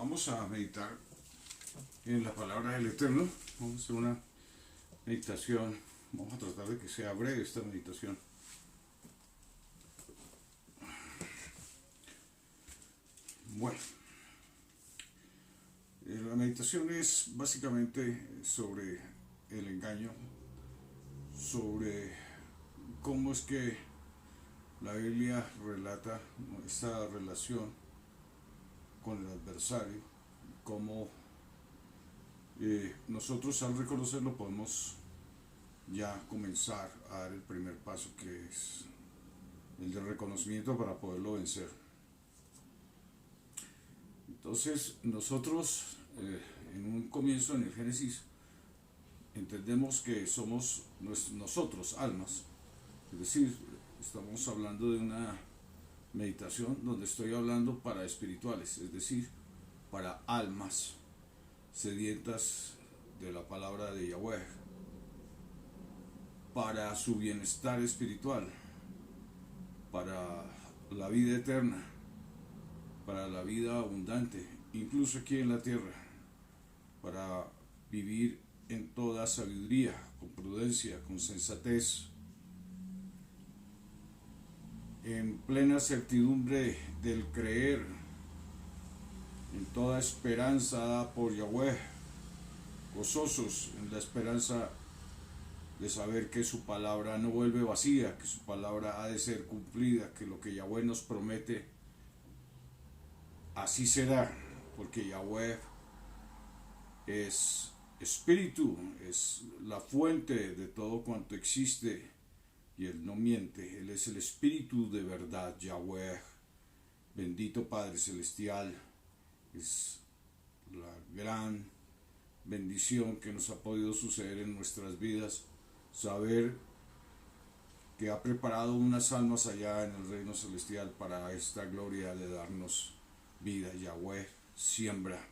Vamos a meditar en la palabra del Eterno. Vamos a hacer una meditación. Vamos a tratar de que sea breve esta meditación. Bueno, la meditación es básicamente sobre el engaño, sobre cómo es que la Biblia relata esta relación con el adversario, cómo nosotros al reconocerlo podemos ya comenzar a dar el primer paso, que es el del reconocimiento para poderlo vencer. Entonces nosotros en un comienzo en el Génesis entendemos que somos nosotros almas, es decir, estamos hablando de una meditación donde estoy hablando para espirituales, es decir, para almas sedientas de la palabra de Yahweh, para su bienestar espiritual, para la vida eterna, para la vida abundante, incluso aquí en la tierra, para vivir en toda sabiduría, con prudencia, con sensatez, en plena certidumbre del creer, en toda esperanza dada por Yahweh, gozosos en la esperanza de saber que su palabra no vuelve vacía, que su palabra ha de ser cumplida, que lo que Yahweh nos promete, así será, porque Yahweh es espíritu, es la fuente de todo cuanto existe, y Él no miente. Él es el espíritu de verdad, Yahweh, bendito Padre Celestial. Es la gran bendición que nos ha podido suceder en nuestras vidas, saber que ha preparado unas almas allá en el reino celestial para esta gloria de darnos vida. Yahweh siembra,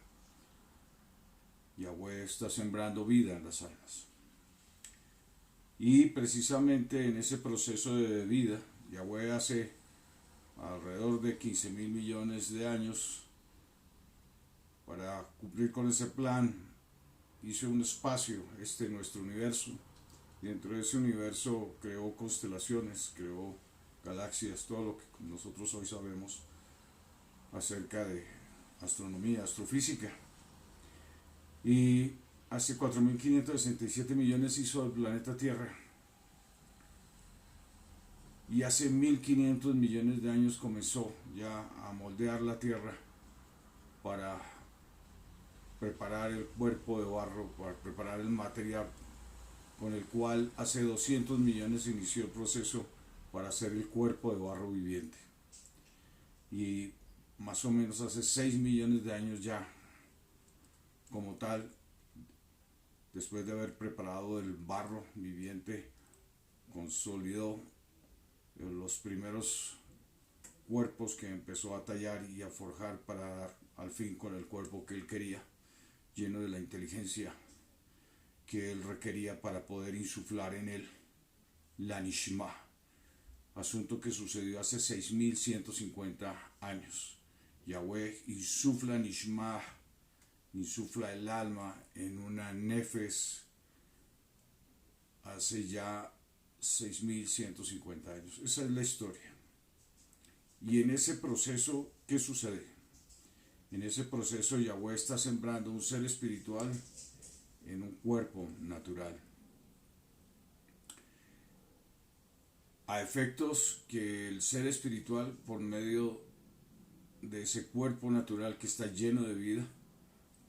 Yahweh está sembrando vida en las almas. Y precisamente en ese proceso de vida, Yahweh hace alrededor de 15.000 millones de años, para cumplir con ese plan, hizo un espacio, nuestro universo. Dentro de ese universo creó constelaciones, creó galaxias, todo lo que nosotros hoy sabemos acerca de astronomía, astrofísica. Y hace 4.567 millones hizo el planeta Tierra. Y hace 1.500 millones de años comenzó ya a moldear la Tierra para preparar el cuerpo de barro, para preparar el material con el cual hace 200 millones inició el proceso para hacer el cuerpo de barro viviente. Y más o menos hace 6 millones de años ya, como tal, después de haber preparado el barro viviente, consolidó los primeros cuerpos que empezó a tallar y a forjar para dar al fin con el cuerpo que él quería, lleno de la inteligencia que él requería para poder insuflar en él la Nishma, asunto que sucedió hace 6.150 años. Yahweh insufla Nishma, insufla el alma en una nefes hace ya 6.150 años. Esa es la historia. Y en ese proceso, ¿qué sucede? En ese proceso Yahweh está sembrando un ser espiritual en un cuerpo natural, a efectos que el ser espiritual, por medio de ese cuerpo natural que está lleno de vida,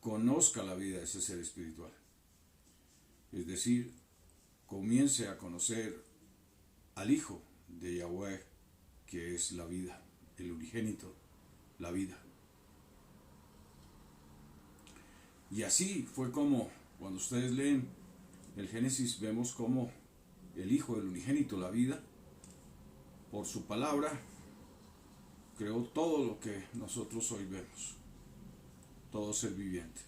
conozca la vida de ese ser espiritual. Es decir, comience a conocer al Hijo de Yahweh, que es la vida, el unigénito, la vida. Y así fue como, cuando ustedes leen el Génesis, vemos como el Hijo del unigénito, la vida, por su palabra, creó todo lo que nosotros hoy vemos, todo ser viviente.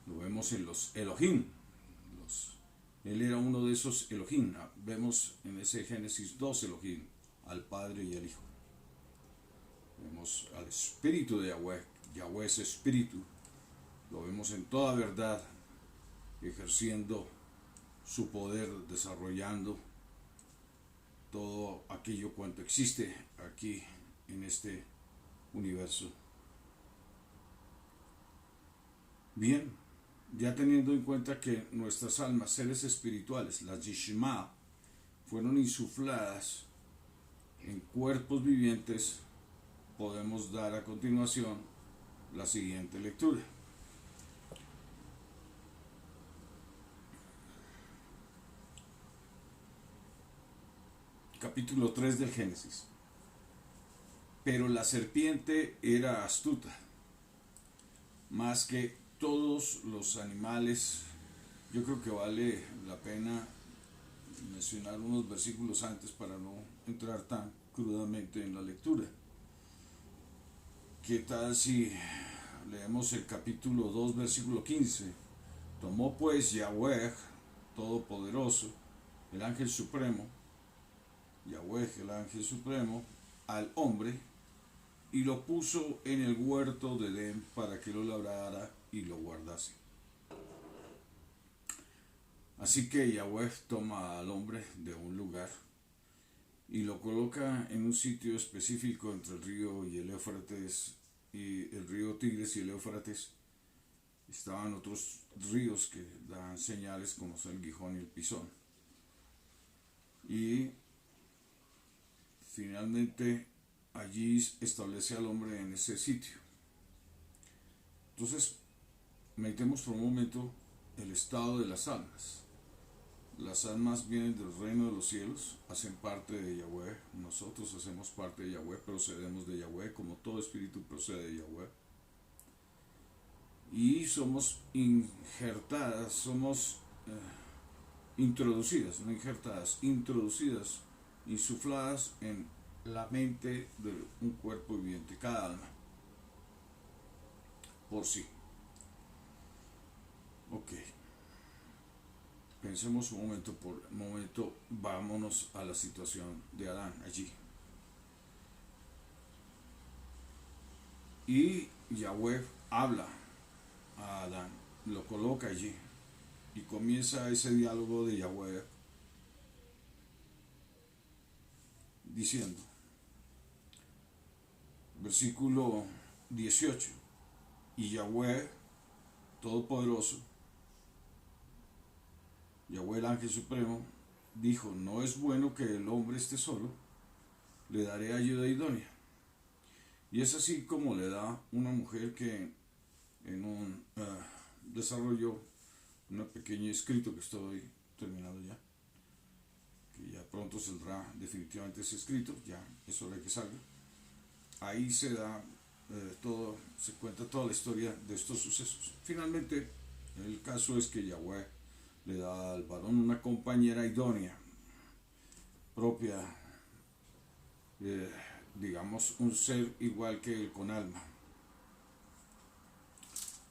Lo vemos en los Elohim. Él era uno de esos Elohim. Vemos en ese Génesis 2 Elohim, al Padre y al Hijo. vemos al espíritu de Yahweh. Yahweh es espíritu, lo vemos en toda verdad, ejerciendo su poder, desarrollando todo aquello cuanto existe aquí en este universo. Bien, ya teniendo en cuenta que nuestras almas, seres espirituales, las Yishma, fueron insufladas en cuerpos vivientes, podemos dar a continuación la siguiente lectura. Capítulo 3 del Génesis. Pero la serpiente era astuta, más que todos los animales. Yo creo que vale la pena mencionar unos versículos antes para no entrar tan crudamente en la lectura. ¿Qué tal si leemos el capítulo 2, versículo 15? Tomó pues Yahweh Todopoderoso, el ángel supremo, Yahweh el ángel supremo, al hombre, y lo puso en el huerto de Edén para que lo labrara y lo guardase. Así que Yahweh toma al hombre de un lugar y lo coloca en un sitio específico entre el río y el Éufrates, y el río Tigris y el Éufrates. Estaban otros ríos que dan señales como son el Gijón y el Pisón. Y finalmente allí establece al hombre en ese sitio. Entonces, meditemos por un momento el estado de las almas. Las almas vienen del reino de los cielos, hacen parte de Yahweh, nosotros hacemos parte de Yahweh, procedemos de Yahweh, como todo espíritu procede de Yahweh. Y somos injertadas, somos introducidas, no injertadas, introducidas, insufladas en la mente de un cuerpo viviente, cada alma, por sí. Ok. Pensemos un momento, vámonos a la situación de Adán allí. Y Yahweh habla a Adán, lo coloca allí y comienza ese diálogo de Yahweh diciendo, versículo 18, y Yahweh Todopoderoso, Yahweh el ángel supremo, dijo, no es bueno que el hombre esté solo, le daré ayuda idónea. Y es así como le da una mujer que en un desarrollo, un pequeño escrito que estoy terminando ya, que ya pronto saldrá definitivamente ese escrito, ya es hora de que salga. Ahí se da se cuenta toda la historia de estos sucesos. Finalmente, el caso es que Yahweh le da al varón una compañera idónea, propia, digamos, un ser igual que él con alma.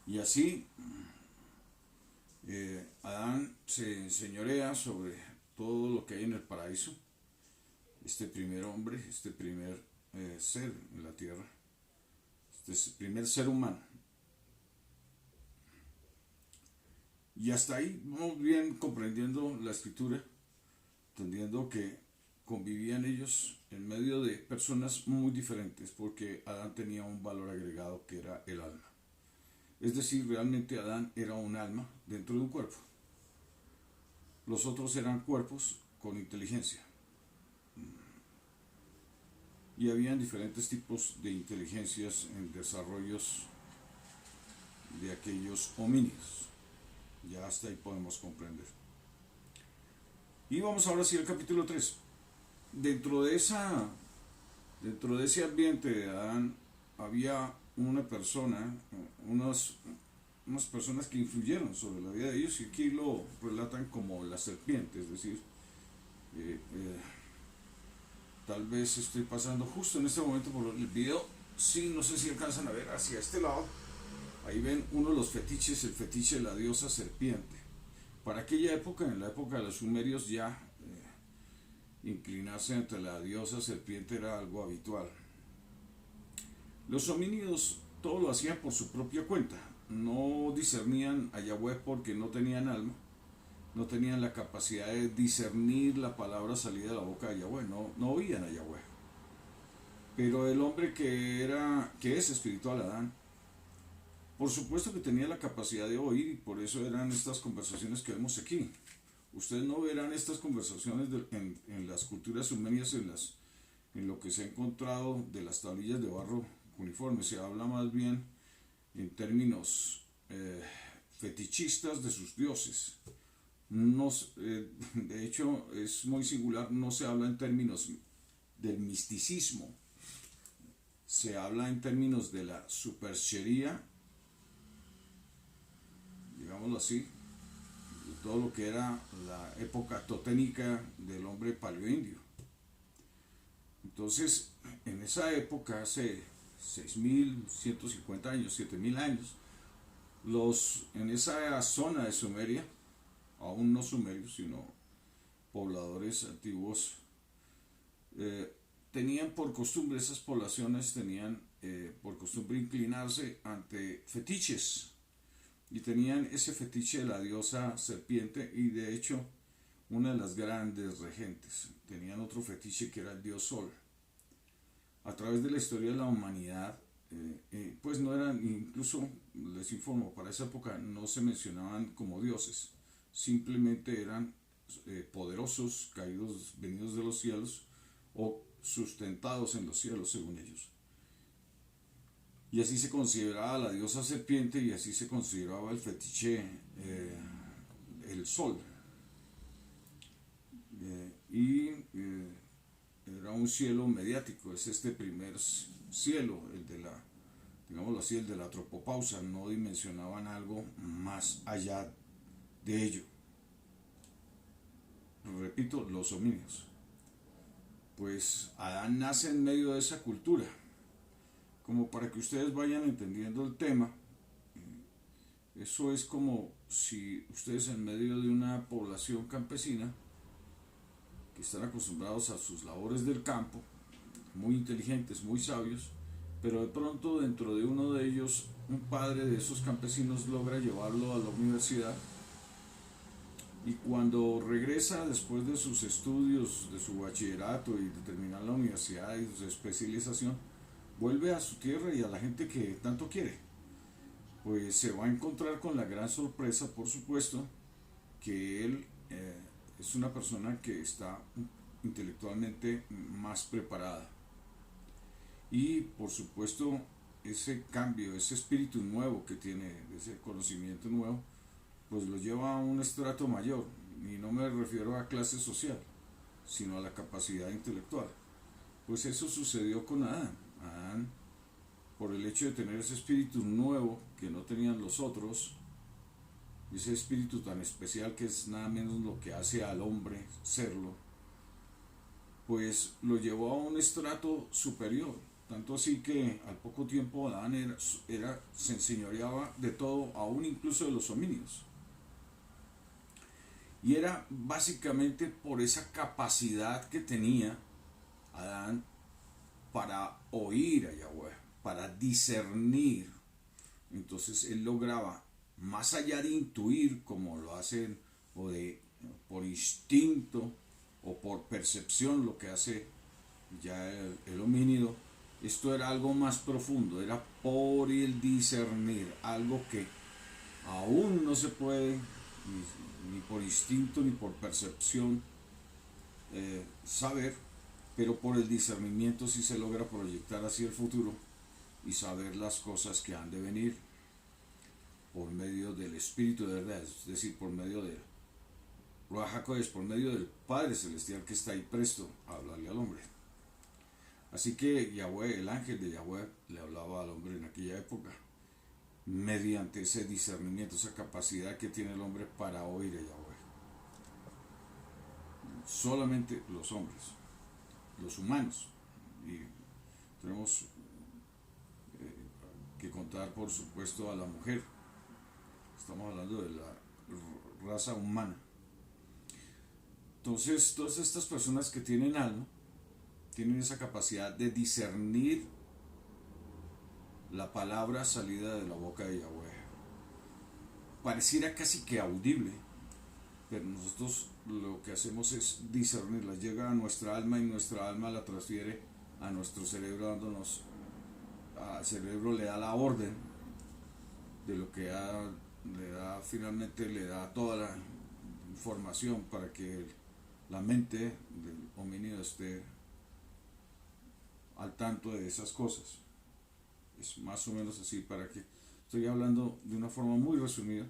Y así, Adán se enseñorea sobre todo lo que hay en el paraíso, este primer hombre, este primer ser en la tierra, este primer ser humano. Y hasta ahí vamos bien comprendiendo la escritura, entendiendo que convivían ellos en medio de personas muy diferentes, porque Adán tenía un valor agregado que era el alma. Es decir, realmente Adán era un alma dentro de un cuerpo. Los otros eran cuerpos con inteligencia. Y habían diferentes tipos de inteligencias en desarrollos de aquellos homínidos. Ya hasta ahí podemos comprender. Y vamos ahora sí al capítulo 3. Dentro de ese ambiente de Adán había una persona, unas personas que influyeron sobre la vida de ellos, y aquí lo relatan como la serpiente, es decir, tal vez estoy pasando justo en este momento por el video, sí, no sé si alcanzan a ver hacia este lado, ahí ven uno de los fetiches, el fetiche de la diosa serpiente. Para aquella época, en la época de los sumerios, ya inclinarse ante la diosa serpiente era algo habitual. Los homínidos todo lo hacían por su propia cuenta. No discernían a Yahweh porque no tenían alma, no tenían la capacidad de discernir la palabra salida de la boca de Yahweh, no oían a Yahweh. Pero el hombre que es espiritual, Adán, por supuesto que tenía la capacidad de oír, y por eso eran estas conversaciones que vemos aquí. Ustedes no verán estas conversaciones en las culturas sumerias, en lo que se ha encontrado de las tablillas de barro cuneiforme. Se habla más bien en términos fetichistas de sus dioses. No, de hecho, es muy singular, no se habla en términos del misticismo, se habla en términos de la superchería, digámoslo así, de todo lo que era la época totémica del hombre paleoindio. Entonces, en esa época, hace 6.150 años, 7.000 años, en esa zona de Sumeria, aún no sumerios, sino pobladores antiguos, tenían por costumbre, esas poblaciones tenían por costumbre inclinarse ante fetiches, y tenían ese fetiche de la diosa serpiente, y de hecho una de las grandes regentes tenían otro fetiche que era el dios sol. A través de la historia de la humanidad, pues no eran, incluso les informo, para esa época no se mencionaban como dioses, simplemente eran poderosos, caídos, venidos de los cielos o sustentados en los cielos según ellos. Y así se consideraba la diosa serpiente, y así se consideraba el fetiche, el sol. Era un cielo mediático, es este primer cielo, el de la, digámoslo así, el de la tropopausa. No dimensionaban algo más allá de ello. Repito, los homínidos. Pues Adán nace en medio de esa cultura. Como para que ustedes vayan entendiendo el tema, eso es como si ustedes en medio de una población campesina que están acostumbrados a sus labores del campo, muy inteligentes, muy sabios, pero de pronto dentro de uno de ellos, un padre de esos campesinos logra llevarlo a la universidad, y cuando regresa después de sus estudios, de su bachillerato y de terminar la universidad y su especialización, vuelve a su tierra y a la gente que tanto quiere, pues se va a encontrar con la gran sorpresa, por supuesto, que él es una persona que está intelectualmente más preparada. Y por supuesto ese cambio, ese espíritu nuevo que tiene, ese conocimiento nuevo, pues lo lleva a un estrato mayor. Y no me refiero a clase social, sino a la capacidad intelectual. Pues eso sucedió con Adán. Adán, por el hecho de tener ese espíritu nuevo que no tenían los otros, ese espíritu tan especial que es nada menos lo que hace al hombre serlo, pues lo llevó a un estrato superior. Tanto así que al poco tiempo Adán se enseñoreaba de todo, aún incluso de los homínidos. Y era básicamente por esa capacidad que tenía Adán para oír a Yahweh, para discernir. Entonces él lograba, más allá de intuir como lo hacen, o de por instinto o por percepción lo que hace ya el homínido, esto era algo más profundo, era por el discernir, algo que aún no se puede ni por instinto ni por percepción saber, pero por el discernimiento sí se logra proyectar hacia el futuro y saber las cosas que han de venir por medio del Espíritu de verdad, es decir, por medio de Ruach HaKodesh, por medio del Padre Celestial que está ahí presto a hablarle al hombre. Así que Yahweh, el ángel de Yahweh, le hablaba al hombre en aquella época, mediante ese discernimiento, esa capacidad que tiene el hombre para oír a Yahweh. Solamente los hombres, los humanos, y tenemos que contar por supuesto a la mujer. Estamos hablando de la raza humana. Entonces, todas estas personas que tienen alma, tienen esa capacidad de discernir la palabra salida de la boca de Yahweh. Pareciera casi que audible, pero nosotros lo que hacemos es discernirla, llega a nuestra alma y nuestra alma la transfiere a nuestro cerebro, dándonos, al cerebro le da la orden de lo que finalmente le da toda la información para que la mente del homínido esté al tanto de esas cosas. Es más o menos así, para que estoy hablando de una forma muy resumida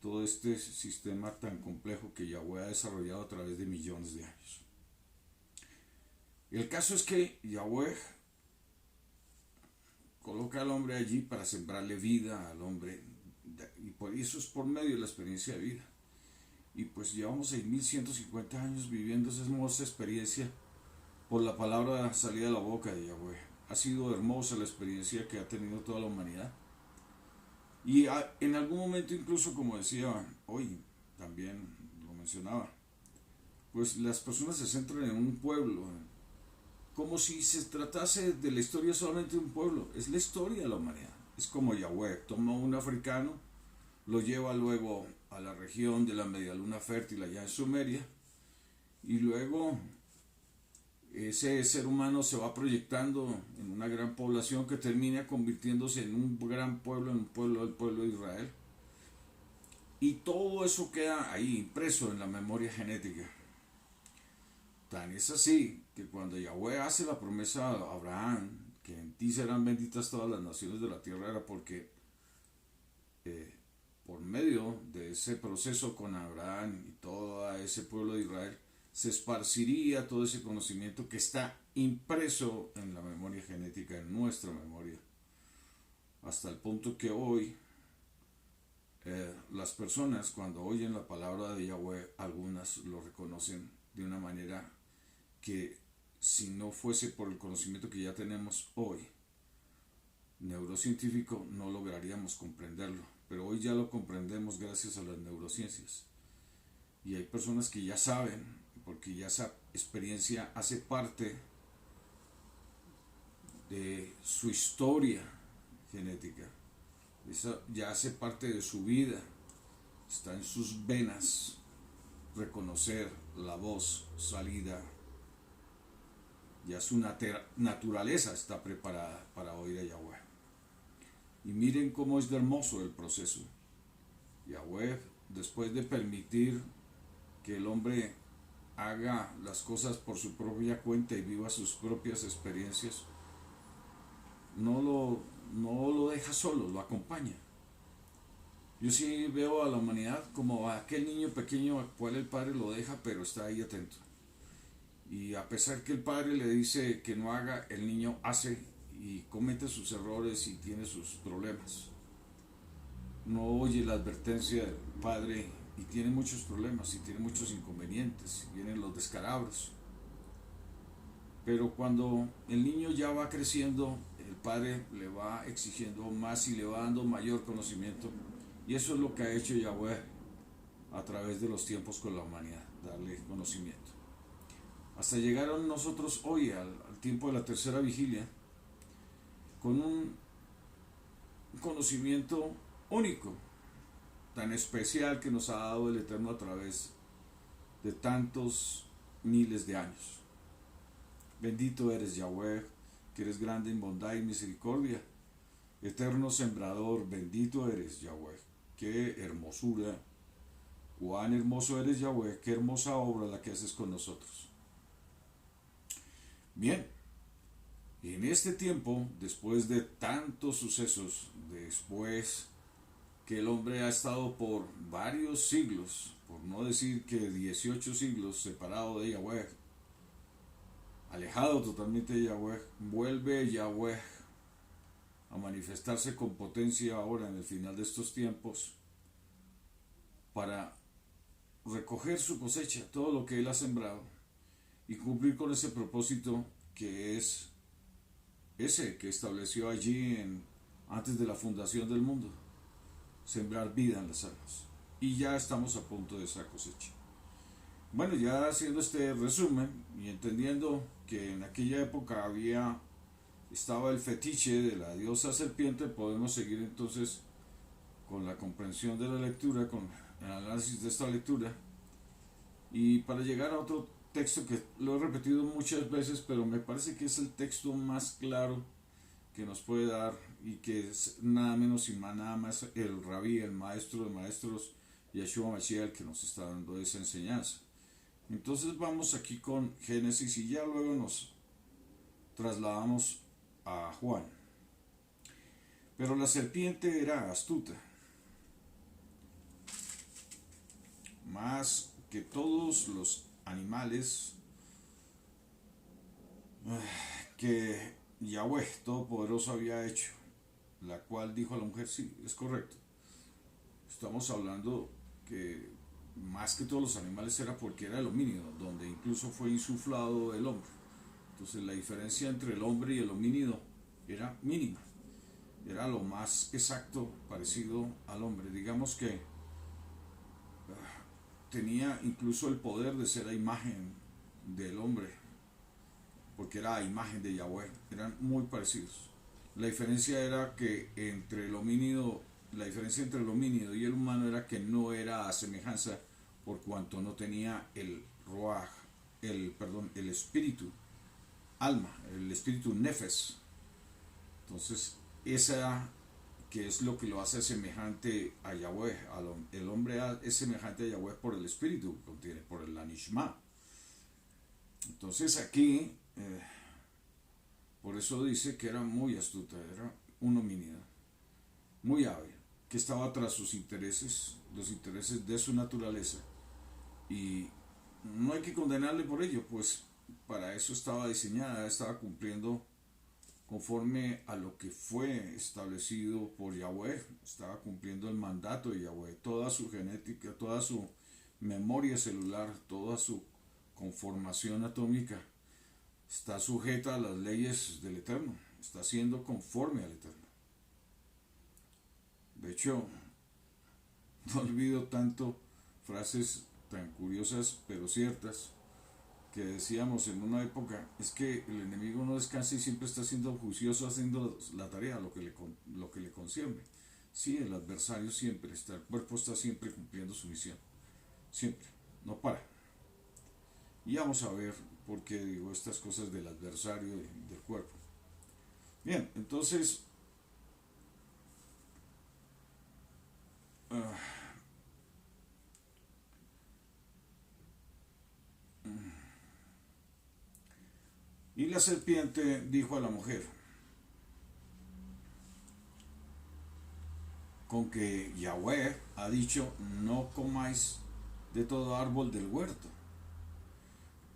todo este sistema tan complejo que Yahweh ha desarrollado a través de millones de años. El caso es que Yahweh coloca al hombre allí para sembrarle vida al hombre, y por eso es por medio de la experiencia de vida. Y pues llevamos 6150 años viviendo esa hermosa experiencia por la palabra salida de la boca de Yahweh. Ha sido hermosa la experiencia que ha tenido toda la humanidad. Y en algún momento, incluso como decía hoy, también lo mencionaba, pues las personas se centran en un pueblo, como si se tratase de la historia solamente de un pueblo. Es la historia de la humanidad. Es como Yahweh toma a un africano, lo lleva luego a la región de la media luna fértil allá en Sumeria, y luego ese ser humano se va proyectando en una gran población que termina convirtiéndose en un gran pueblo, en un pueblo del pueblo de Israel. Y todo eso queda ahí impreso en la memoria genética. Tan es así que cuando Yahweh hace la promesa a Abraham, que en ti serán benditas todas las naciones de la tierra, era porque por medio de ese proceso con Abraham y todo ese pueblo de Israel, se esparciría todo ese conocimiento que está impreso en la memoria genética, en nuestra memoria, hasta el punto que hoy las personas, cuando oyen la palabra de Yahweh, algunas lo reconocen de una manera que, si no fuese por el conocimiento que ya tenemos hoy, neurocientífico, no lograríamos comprenderlo, pero hoy ya lo comprendemos gracias a las neurociencias. Y hay personas que ya saben, porque ya esa experiencia hace parte de su historia genética, esa ya hace parte de su vida, está en sus venas reconocer la voz salida, ya su naturaleza está preparada para oír a Yahweh. Y miren cómo es de hermoso el proceso. Yahweh, después de permitir que el hombre haga las cosas por su propia cuenta y viva sus propias experiencias, no lo deja solo, lo acompaña. Yo sí veo a la humanidad como a aquel niño pequeño al cual el padre lo deja, pero está ahí atento. Y a pesar que el padre le dice que no haga, el niño hace y comete sus errores y tiene sus problemas. No oye la advertencia del padre y tiene muchos problemas y tiene muchos inconvenientes, vienen los descalabros. Pero cuando el niño ya va creciendo, el padre le va exigiendo más y le va dando mayor conocimiento, y eso es lo que ha hecho Yahweh a través de los tiempos con la humanidad, darle conocimiento. Hasta llegaron nosotros hoy al tiempo de la tercera vigilia con un conocimiento único, tan especial, que nos ha dado el Eterno a través de tantos miles de años. Bendito eres, Yahweh, que eres grande en bondad y misericordia, eterno sembrador. Bendito eres, Yahweh, qué hermosura, cuán hermoso eres, Yahweh, qué hermosa obra la que haces con nosotros. Bien, y en este tiempo, después de tantos sucesos, después que el hombre ha estado por varios siglos, por no decir que 18 siglos, separado de Yahweh, alejado totalmente de Yahweh, vuelve Yahweh a manifestarse con potencia ahora en el final de estos tiempos para recoger su cosecha, todo lo que él ha sembrado, y cumplir con ese propósito que es ese que estableció allí antes de la fundación del mundo: sembrar vida en las almas. Y ya estamos a punto de esa cosecha. Bueno, ya haciendo este resumen y entendiendo que en aquella época había estaba el fetiche de la diosa serpiente. Podemos seguir entonces con la comprensión de la lectura, con el análisis de esta lectura, y para llegar a otro texto que lo he repetido muchas veces, pero me parece que es el texto más claro que nos puede dar, y que es nada menos y nada más el rabí, el maestro de maestros, Yeshua Mashiach, el que nos está dando esa enseñanza. Entonces vamos aquí con Génesis y ya luego nos trasladamos a Juan. Pero la serpiente era astuta, más que todos los animales que Yahweh Todopoderoso había hecho, la cual dijo a la mujer: sí, es correcto. Estamos hablando que más que todos los animales era porque era el homínido, donde incluso fue insuflado el hombre. Entonces la diferencia entre el hombre y el homínido era mínima, era lo más exacto parecido al hombre. Digamos que tenía incluso el poder de ser a imagen del hombre, porque era a imagen de Yahweh, eran muy parecidos. La diferencia era que entre el homínido, la diferencia entre el homínido y el humano era que no era a semejanza, por cuanto no tenía el ruach, el espíritu, alma, el espíritu nefes. Entonces, esa que es lo que lo hace semejante a Yahweh. El hombre es semejante a Yahweh por el espíritu que contiene, por el anishma. Entonces aquí, por eso dice que era muy astuta, era un homínido, muy hábil, que estaba tras sus intereses, los intereses de su naturaleza. Y no hay que condenarle por ello, pues para eso estaba diseñada, estaba cumpliendo conforme a lo que fue establecido por Yahweh, estaba cumpliendo el mandato de Yahweh. Toda su genética, toda su memoria celular, toda su conformación atómica está sujeta a las leyes del Eterno, está siendo conforme al Eterno. De hecho, no olvido tanto frases tan curiosas pero ciertas que decíamos en una época: es que el enemigo no descansa y siempre está siendo juicioso, haciendo la tarea, lo que le concierne. Sí, el adversario siempre está, el cuerpo está siempre cumpliendo su misión, siempre, no para. Y vamos a ver por qué digo estas cosas del adversario del cuerpo. Bien, entonces, uh, y la serpiente dijo a la mujer: con que Yahweh ha dicho, no comáis de todo árbol del huerto.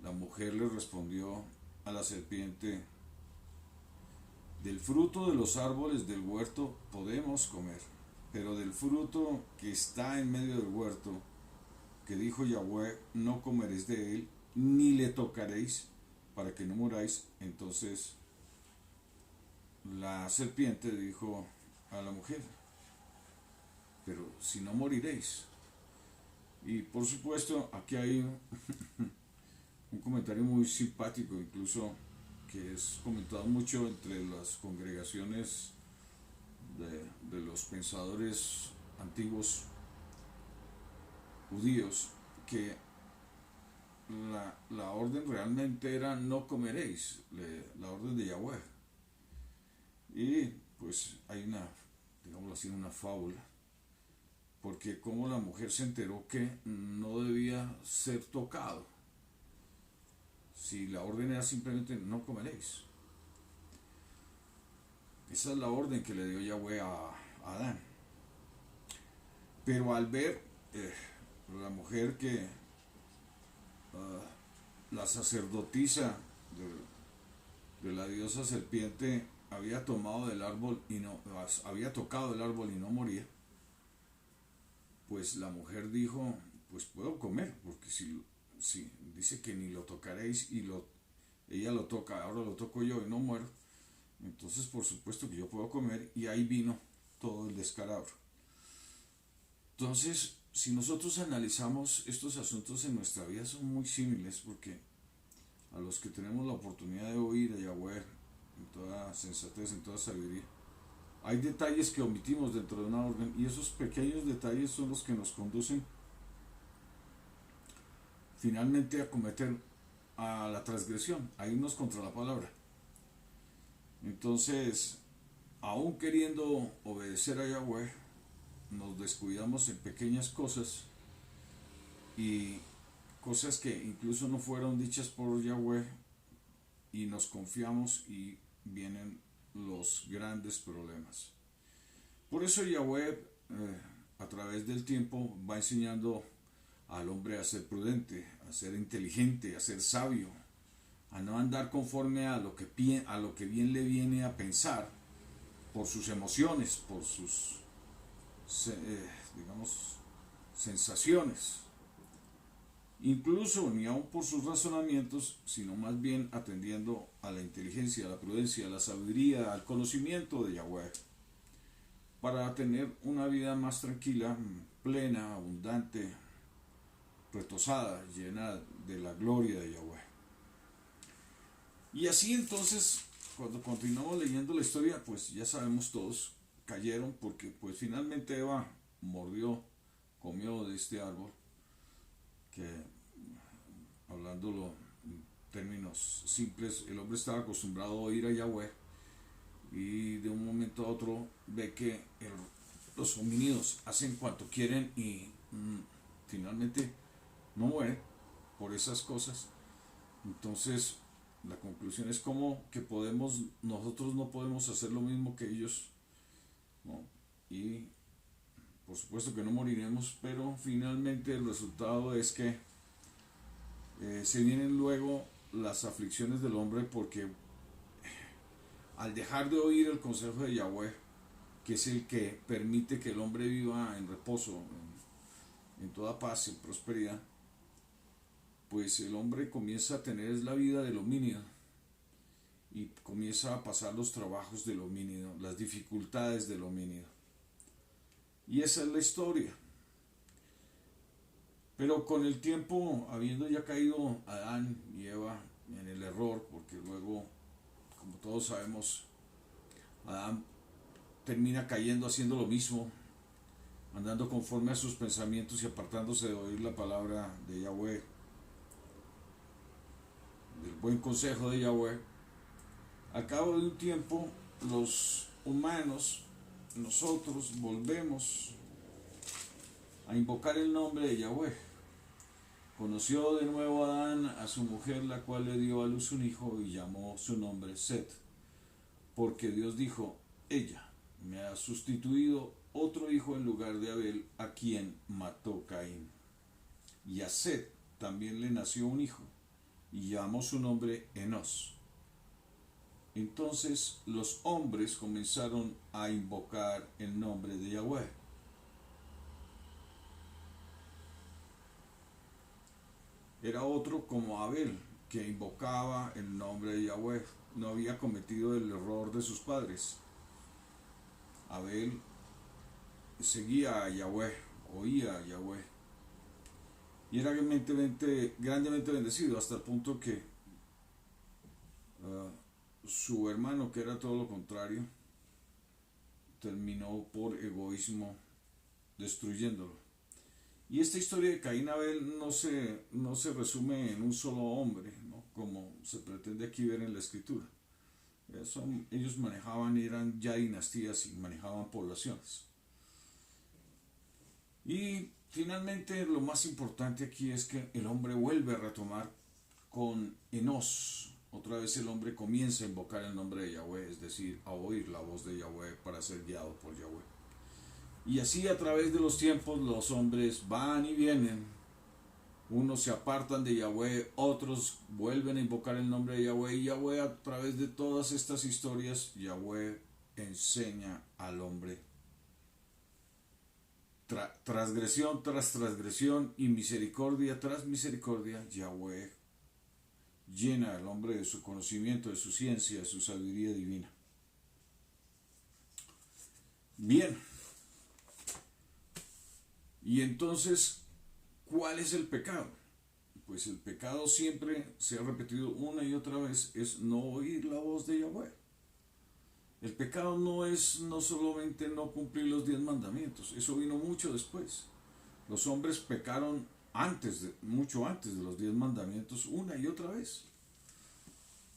La mujer le respondió a la serpiente: del fruto de los árboles del huerto podemos comer, pero del fruto que está en medio del huerto, que dijo Yahweh, no comeréis de él, ni le tocaréis, para que no muráis. Entonces la serpiente dijo a la mujer: pero si no moriréis. Y por supuesto, aquí hay un comentario muy simpático, incluso que es comentado mucho entre las congregaciones de los pensadores antiguos judíos, que la orden realmente era no comeréis, la orden de Yahweh. Y pues hay una, digámoslo así, una fábula, porque como la mujer se enteró que no debía ser tocado, si la orden era simplemente no comeréis. Esa es la orden que le dio Yahweh a Adán. Pero al ver la mujer que la sacerdotisa de la diosa serpiente había tomado del árbol y no había tocado el árbol y no moría, pues la mujer dijo: pues puedo comer, porque si dice que ni lo tocaréis y ella lo toca, ahora lo toco yo y no muero, entonces por supuesto que yo puedo comer. Y ahí vino todo el descalabro. Entonces, si nosotros analizamos estos asuntos en nuestra vida, son muy similares, porque a los que tenemos la oportunidad de oír a Yahweh en toda sensatez, en toda sabiduría. Hay detalles que omitimos dentro de una orden y esos pequeños detalles son los que nos conducen finalmente a cometer a la transgresión, a irnos contra la palabra. Entonces, aún queriendo obedecer a Yahweh, nos descuidamos en pequeñas cosas y cosas que incluso no fueron dichas por Yahweh y nos confiamos y vienen los grandes problemas. Por eso Yahweh a través del tiempo va enseñando al hombre a ser prudente, a ser inteligente, a ser sabio, a no andar conforme a lo que bien le viene a pensar por sus emociones, por sus digamos sensaciones, incluso ni aun por sus razonamientos, sino más bien atendiendo a la inteligencia, a la prudencia, a la sabiduría, al conocimiento de Yahweh, para tener una vida más tranquila, plena, abundante, retosada, llena de la gloria de Yahweh. Y así entonces, cuando continuamos leyendo la historia, pues ya sabemos todos, cayeron porque pues finalmente Eva comió de este árbol, que hablándolo en términos simples, el hombre estaba acostumbrado a oír a Yahweh y de un momento a otro ve que los homínidos hacen cuanto quieren y finalmente no mueren por esas cosas. Entonces la conclusión es como que nosotros no podemos hacer lo mismo que ellos, ¿no? Y por supuesto que no moriremos, pero finalmente el resultado es que se vienen luego las aflicciones del hombre porque al dejar de oír el consejo de Yahweh, que es el que permite que el hombre viva en reposo, en toda paz, en prosperidad, pues el hombre comienza a tener la vida del homínido y comienza a pasar los trabajos del homínido, las dificultades del homínido. Y esa es la historia. Pero con el tiempo, habiendo ya caído Adán y Eva en el error, porque luego, como todos sabemos, Adán termina cayendo haciendo lo mismo, andando conforme a sus pensamientos y apartándose de oír la palabra de Yahweh, del buen consejo de Yahweh. Al cabo de un tiempo, los humanos, nosotros, volvemos a invocar el nombre de Yahweh. Conoció de nuevo Adán a su mujer, la cual le dio a luz un hijo y llamó su nombre Set, porque Dios dijo, ella me ha sustituido otro hijo en lugar de Abel, a quien mató Caín. Y a Set también le nació un hijo, y llamó su nombre Enos. Entonces los hombres comenzaron a invocar el nombre de Yahweh. Era otro como Abel, que invocaba el nombre de Yahweh. No había cometido el error de sus padres. Abel seguía a Yahweh, oía a Yahweh. Y era grandemente bendecido hasta el punto que su hermano, que era todo lo contrario, terminó por egoísmo destruyéndolo. Y esta historia de Caín y Abel no se resume en un solo hombre, ¿no? Como se pretende aquí ver en la escritura. Ellos eran ya dinastías y manejaban poblaciones. Y finalmente lo más importante aquí es que el hombre vuelve a retomar con Enos. Otra vez el hombre comienza a invocar el nombre de Yahweh, es decir, a oír la voz de Yahweh para ser guiado por Yahweh. Y así a través de los tiempos los hombres van y vienen. Unos se apartan de Yahweh, otros vuelven a invocar el nombre de Yahweh. Y Yahweh, a través de todas estas historias, Yahweh enseña al hombre. Transgresión tras transgresión y misericordia tras misericordia, Yahweh llena al hombre de su conocimiento, de su ciencia, de su sabiduría divina. Bien. Y entonces, ¿cuál es el pecado? Pues el pecado siempre se ha repetido una y otra vez, es no oír la voz de Yahweh. El pecado no es no solamente no cumplir los 10 mandamientos, eso vino mucho después. Los hombres pecaron mucho antes de los 10 mandamientos, una y otra vez.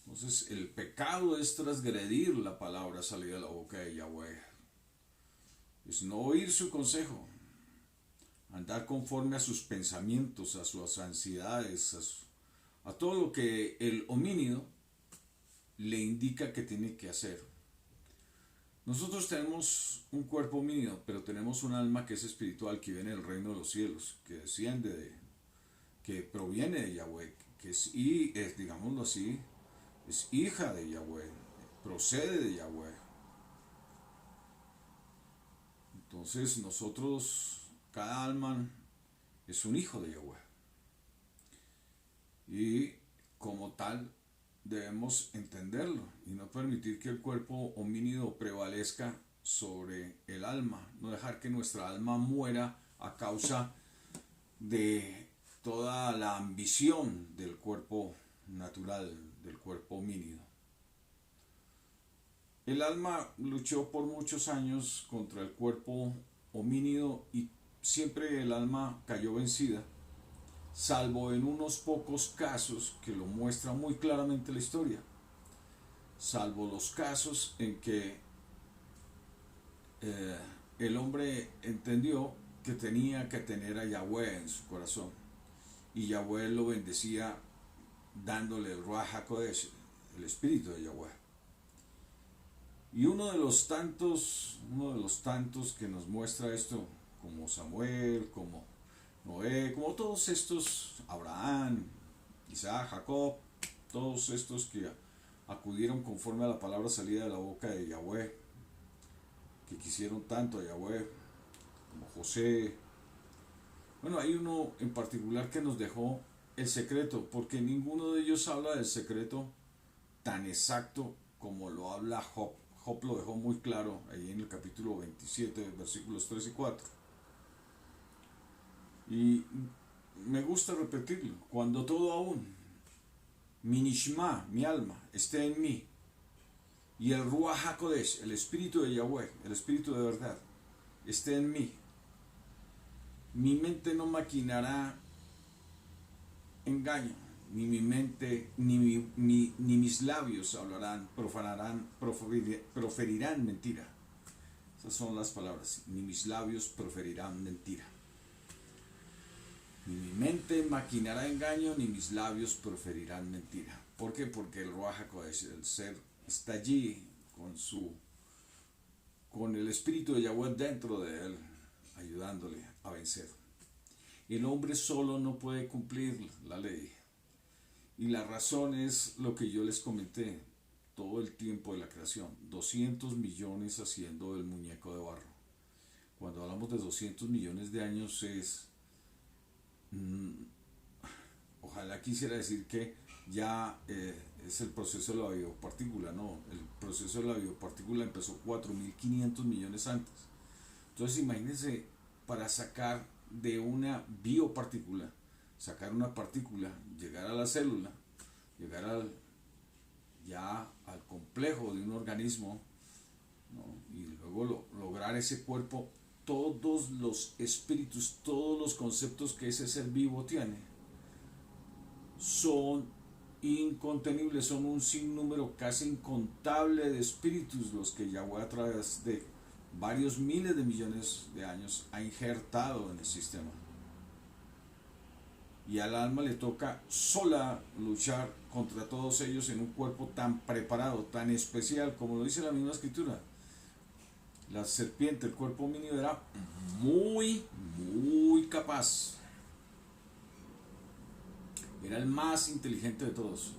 Entonces, el pecado es transgredir la palabra salida de la boca de Yahweh. Es no oír su consejo, andar conforme a sus pensamientos, a sus ansiedades, a todo lo que el homínido le indica que tiene que hacer. Nosotros tenemos un cuerpo homínido, pero tenemos un alma que es espiritual, que viene del reino de los cielos, que desciende que proviene de Yahweh, que es, digámoslo así, es hija de Yahweh, procede de Yahweh. Entonces nosotros, cada alma es un hijo de Yahweh. Y como tal debemos entenderlo y no permitir que el cuerpo homínido prevalezca sobre el alma, no dejar que nuestra alma muera a causa de toda la ambición del cuerpo natural, del cuerpo homínido. El alma luchó por muchos años contra el cuerpo homínido y siempre el alma cayó vencida, salvo en unos pocos casos que lo muestra muy claramente la historia, salvo los casos en que el hombre entendió que tenía que tener a Yahweh en su corazón y Yahweh lo bendecía dándole el Ruach HaKodesh, el espíritu de Yahweh. Y uno de los tantos que nos muestra esto, como Samuel, como Noé, como todos estos, Abraham, Isaac, Jacob, todos estos que acudieron conforme a la palabra salida de la boca de Yahweh, que quisieron tanto a Yahweh, como José. Bueno, hay uno en particular que nos dejó el secreto, porque ninguno de ellos habla del secreto tan exacto como lo habla Job. Job lo dejó muy claro ahí en el capítulo 27, versículos 3 y 4. Y me gusta repetirlo, cuando todo aún, mi nishma, mi alma, esté en mí, y el Ruach HaKodesh, el espíritu de Yahweh, el espíritu de verdad, esté en mí, mi mente no maquinará engaño, ni mi mente, ni mis labios hablarán, proferirán mentira. Esas son las palabras, ni mis labios proferirán mentira. Ni mi mente maquinará engaño, ni mis labios proferirán mentira. ¿Por qué? Porque el Ruach HaKodesh, el ser, está allí con el espíritu de Yahweh dentro de él, ayudándole a vencer. El hombre solo no puede cumplir la ley. Y la razón es lo que yo les comenté todo el tiempo de la creación. 200 millones haciendo el muñeco de barro. Cuando hablamos de 200 millones de años ojalá quisiera decir que ya es el proceso de la biopartícula. No, el proceso de la biopartícula empezó 4.500 millones antes. Entonces imagínense, para sacar de una biopartícula, sacar una partícula, llegar a la célula, llegar ya al complejo de un organismo, ¿no? Y luego lograr ese cuerpo, todos los espíritus, todos los conceptos que ese ser vivo tiene, son incontenibles, son un sinnúmero casi incontable de espíritus los que Yahweh a través de varios miles de millones de años ha injertado en el sistema. Y al alma le toca sola luchar contra todos ellos en un cuerpo tan preparado, tan especial, como lo dice la misma escritura. La serpiente, el cuerpo homínido, era muy capaz. Era el más inteligente de todos,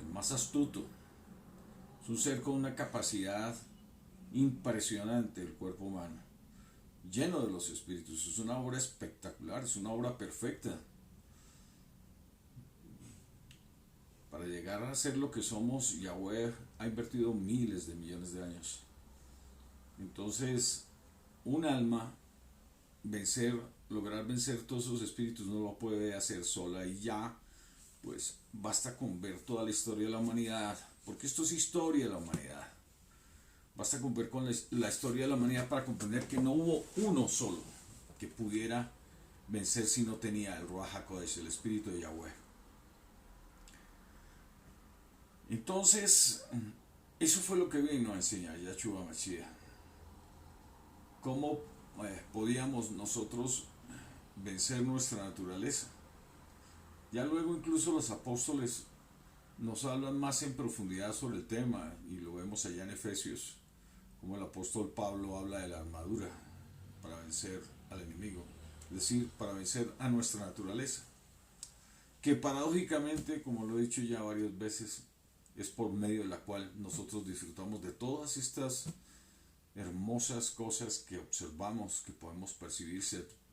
el más astuto. Es un ser con una capacidad impresionante, el cuerpo humano, lleno de los espíritus. Es una obra espectacular, es una obra perfecta. Para llegar a ser lo que somos, Yahweh ha invertido miles de millones de años. Entonces, un alma, lograr vencer todos esos espíritus no lo puede hacer sola, y ya, pues basta con ver toda la historia de la humanidad, porque esto es historia de la humanidad. Basta con ver con la historia de la humanidad para comprender que no hubo uno solo que pudiera vencer si no tenía el Ruach HaKodesh, el Espíritu de Yahweh. Entonces, eso fue lo que vino a enseñar Yahshua Mashiach. ¿Cómo podíamos nosotros vencer nuestra naturaleza? Ya luego incluso los apóstoles nos hablan más en profundidad sobre el tema, y lo vemos allá en Efesios, como el apóstol Pablo habla de la armadura para vencer al enemigo, es decir, para vencer a nuestra naturaleza, que paradójicamente, como lo he dicho ya varias veces, es por medio de la cual nosotros disfrutamos de todas estas hermosas cosas que observamos, que podemos percibir,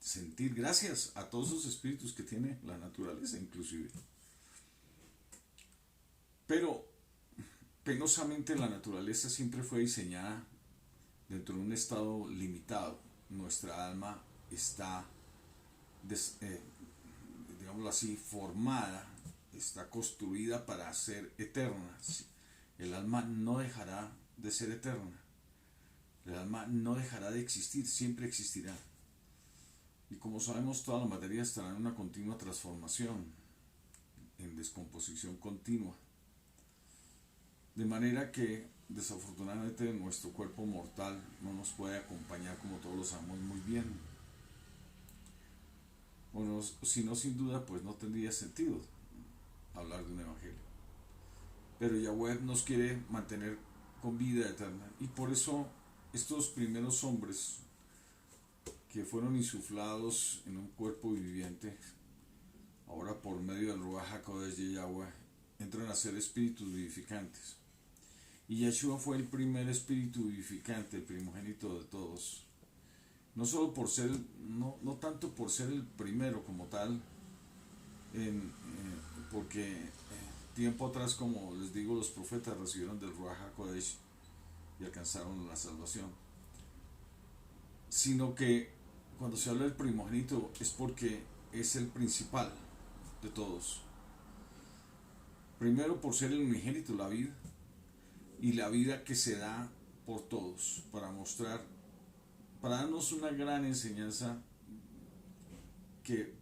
sentir, gracias a todos esos espíritus que tiene la naturaleza inclusive. Pero penosamente la naturaleza siempre fue diseñada dentro de un estado limitado. Nuestra alma está, digámoslo así, formada, está construida para ser eterna. El alma no dejará de ser eterna. El alma no dejará de existir, siempre existirá. Y como sabemos, toda la materia estará en una continua transformación, en descomposición continua. De manera que, desafortunadamente, nuestro cuerpo mortal no nos puede acompañar como todos lo sabemos muy bien. Bueno, si no, sin duda, pues no tendría sentido hablar de un evangelio. Pero Yahweh nos quiere mantener con vida eterna. Y por eso estos primeros hombres que fueron insuflados en un cuerpo viviente, ahora por medio del Ruach HaKodesh de Yahweh, entran a ser espíritus vivificantes. Y Yeshua fue el primer espíritu vivificante, el primogénito de todos. No solo por ser, no tanto por ser el primero como tal, porque tiempo atrás, como les digo, los profetas recibieron del Ruach HaKodesh y alcanzaron la salvación. Sino que cuando se habla del primogénito es porque es el principal de todos. Primero por ser el unigénito, la vida, y la vida que se da por todos, para mostrar, para darnos una gran enseñanza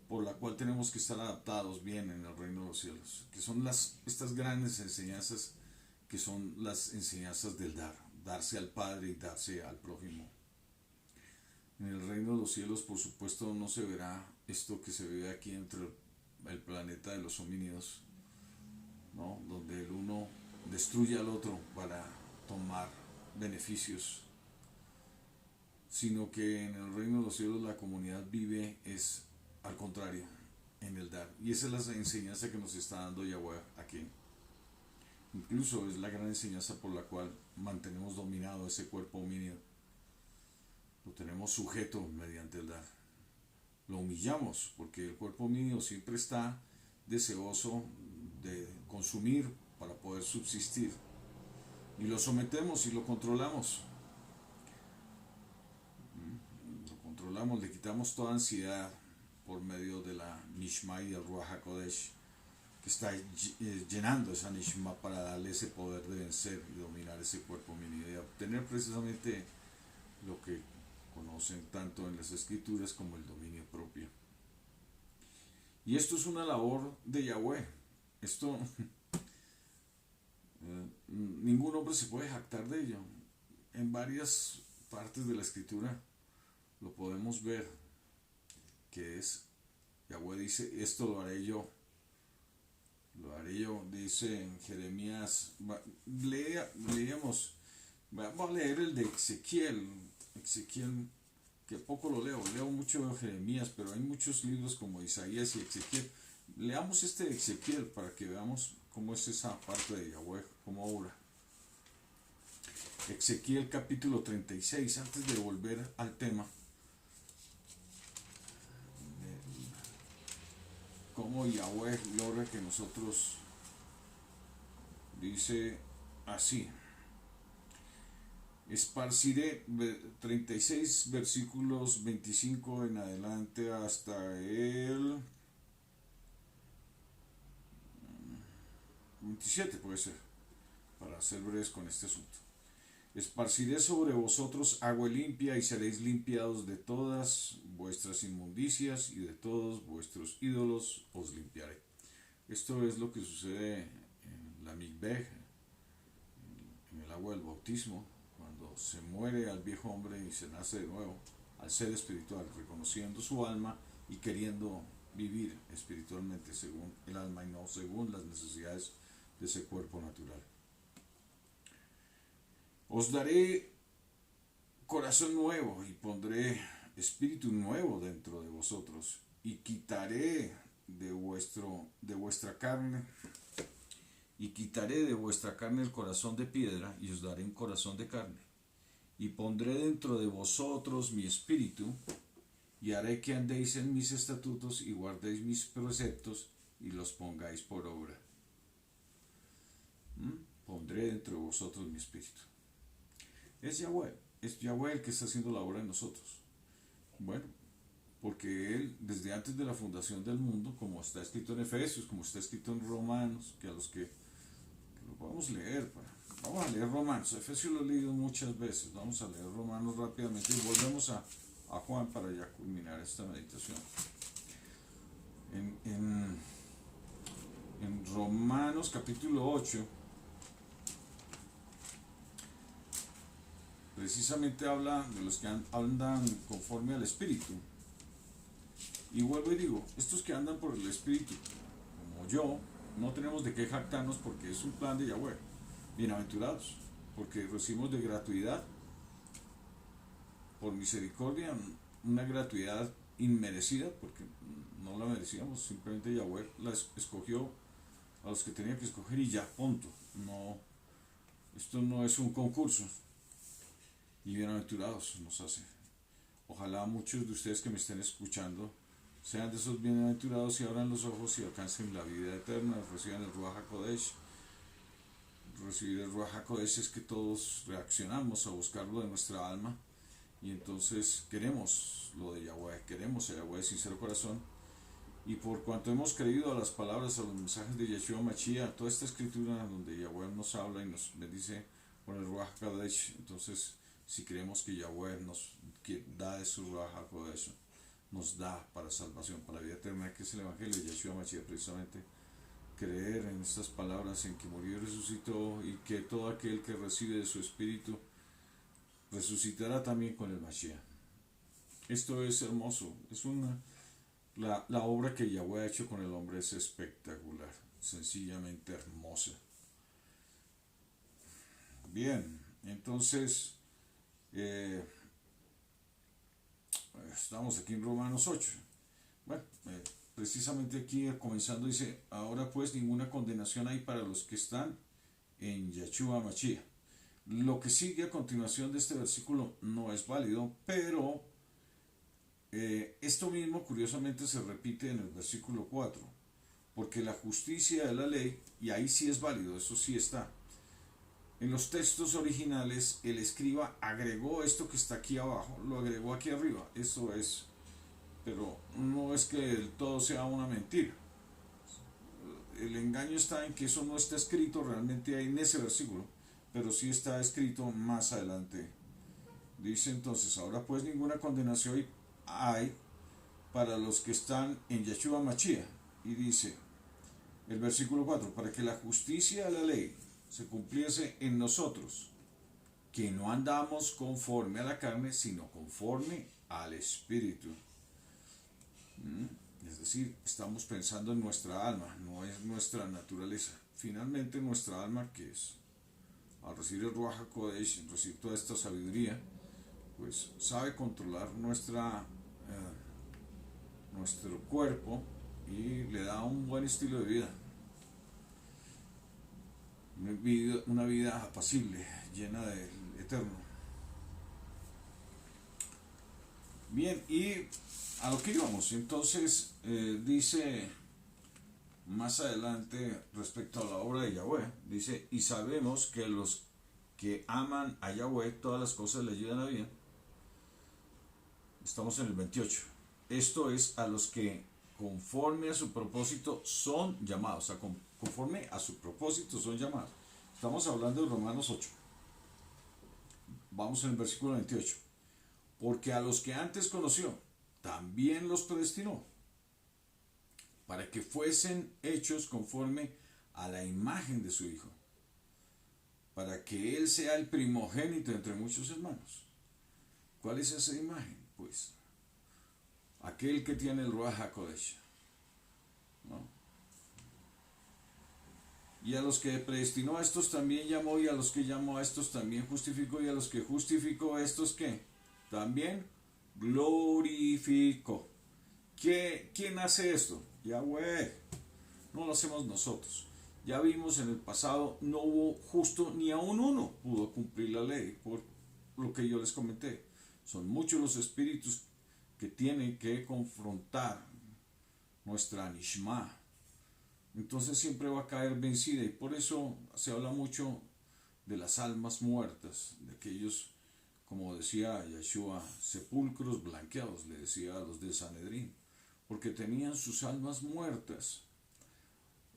por la cual tenemos que estar adaptados bien en el reino de los cielos, que son estas grandes enseñanzas, que son las enseñanzas del darse al Padre y darse al prójimo. En el reino de los cielos, por supuesto, no se verá esto que se ve aquí entre el planeta de los homínidos, ¿no? Donde el uno destruye al otro para tomar beneficios, sino que en el reino de los cielos la comunidad vive es al contrario, en el dar. Y esa es la enseñanza que nos está dando Yahweh aquí. Incluso es la gran enseñanza por la cual mantenemos dominado ese cuerpo homínido. Lo tenemos sujeto mediante el dar. Lo humillamos porque el cuerpo homínido siempre está deseoso de consumir para poder subsistir. Y lo sometemos y lo controlamos. Lo controlamos, le quitamos toda ansiedad por medio de la Nishma y del Ruach HaKodesh, que está llenando esa Nishma para darle ese poder de vencer y dominar ese cuerpo homínido y obtener precisamente lo que conocen tanto en las escrituras como el dominio propio. Y esto es una labor de Yahweh. Esto ningún hombre se puede jactar de ello. En varias partes de la escritura lo podemos ver, que es, Yahweh dice, esto lo haré yo, dice en Jeremías. Leíamos, vamos a leer el de Ezequiel, que poco lo leo mucho Jeremías, pero hay muchos libros como Isaías y Ezequiel. Leamos este de Ezequiel para que veamos cómo es esa parte de Yahweh, cómo obra. Ezequiel capítulo 36, antes de volver al tema, cómo Yahweh logra que nosotros, dice así, esparciré, 36 versículos 25 en adelante hasta el 27 puede ser, para ser breves con este asunto. Esparciré sobre vosotros agua limpia y seréis limpiados de todas vuestras inmundicias y de todos vuestros ídolos os limpiaré. Esto es lo que sucede en la Mikveh, en el agua del bautismo, cuando se muere al viejo hombre y se nace de nuevo, al ser espiritual, reconociendo su alma y queriendo vivir espiritualmente según el alma y no según las necesidades de ese cuerpo natural. Os daré corazón nuevo y pondré espíritu nuevo dentro de vosotros y quitaré de vuestra carne el corazón de piedra y os daré un corazón de carne y pondré dentro de vosotros mi espíritu y haré que andéis en mis estatutos y guardéis mis preceptos y los pongáis por obra. Pondré dentro de vosotros mi espíritu. Es Yahweh el que está haciendo la obra en nosotros. Bueno, porque Él, desde antes de la fundación del mundo, como está escrito en Efesios, como está escrito en Romanos, que a los que lo podemos leer, vamos a leer Romanos. Efesios lo he leído muchas veces, vamos a leer Romanos rápidamente y volvemos a Juan para ya culminar esta meditación. En Romanos capítulo 8, precisamente habla de los que andan conforme al Espíritu. Y vuelvo y digo, estos que andan por el Espíritu, como yo, no tenemos de qué jactarnos porque es un plan de Yahweh. Bienaventurados, porque recibimos de gratuidad, por misericordia, una gratuidad inmerecida, porque no la merecíamos, simplemente Yahweh la escogió a los que tenía que escoger y ya, punto. No, esto no es un concurso. Y bienaventurados nos hace. Ojalá muchos de ustedes que me estén escuchando sean de esos bienaventurados y abran los ojos y alcancen la vida eterna, reciban el Ruach HaKodesh. Recibir el Ruach HaKodesh es que todos reaccionamos a buscarlo de nuestra alma y entonces queremos lo de Yahweh, queremos a Yahweh de sincero corazón, y por cuanto hemos creído a las palabras, a los mensajes de Yeshua Mashiach, toda esta escritura donde Yahweh nos habla y nos bendice con el Ruach HaKodesh, entonces si creemos que Yahweh nos da de su Ruach HaKodesh, nos da para salvación, para la vida eterna, que es el Evangelio de Yeshua Mashiach, precisamente creer en estas palabras, en que murió y resucitó, y que todo aquel que recibe de su espíritu resucitará también con el Mashiach. Esto es hermoso, es la obra que Yahweh ha hecho con el hombre es espectacular, sencillamente hermosa. Bien, entonces estamos aquí en Romanos 8. Bueno, precisamente aquí comenzando dice, ahora pues ninguna condenación hay para los que están en Yeshua Mashiach. Lo que sigue a continuación de este versículo no es válido, pero esto mismo curiosamente se repite en el versículo 4, porque la justicia de la ley, y ahí sí es válido, eso sí está. En los textos originales el escriba agregó esto que está aquí abajo, lo agregó aquí arriba, eso es, pero no es que el todo sea una mentira. El engaño está en que eso no está escrito realmente ahí en ese versículo, pero sí está escrito más adelante. Dice entonces, ahora pues ninguna condenación hay para los que están en Yeshua Mashiach. Y dice el versículo 4, para que la justicia de la ley se cumpliese en nosotros, que no andamos conforme a la carne, sino conforme al Espíritu. Es decir, estamos pensando en nuestra alma, no es nuestra naturaleza. Finalmente nuestra alma, que es al recibir el Ruach HaKodesh, recibir toda esta sabiduría, pues sabe controlar nuestro cuerpo y le da un buen estilo de vida. Una vida apacible, llena del eterno. Bien, y a lo que íbamos, entonces dice más adelante respecto a la obra de Yahweh, dice, y sabemos que los que aman a Yahweh, todas las cosas le ayudan a bien. Estamos en el 28. Esto es a los que conforme a su propósito son llamados, o sea, conforme a su propósito son llamados. Estamos hablando de Romanos 8. vamos en el versículo 28. Porque a los que antes conoció, también los predestinó, para que fuesen hechos conforme a la imagen de su Hijo, para que Él sea el primogénito entre muchos hermanos. ¿Cuál es esa imagen? Pues aquel que tiene el Ruach HaKodesh, ¿no? Y a los que predestinó a estos también llamó, y a los que llamó a estos también justificó, y a los que justificó a estos ¿qué? También glorificó. ¿Quién hace esto? Yahweh. No lo hacemos nosotros. Ya vimos en el pasado, no hubo justo ni aún uno pudo cumplir la ley, por lo que yo les comenté. Son muchos los espíritus que tienen que confrontar nuestra Nishma. Entonces siempre va a caer vencida, y por eso se habla mucho de las almas muertas, de aquellos, como decía Yeshua, sepulcros blanqueados, le decía a los de Sanedrín, porque tenían sus almas muertas.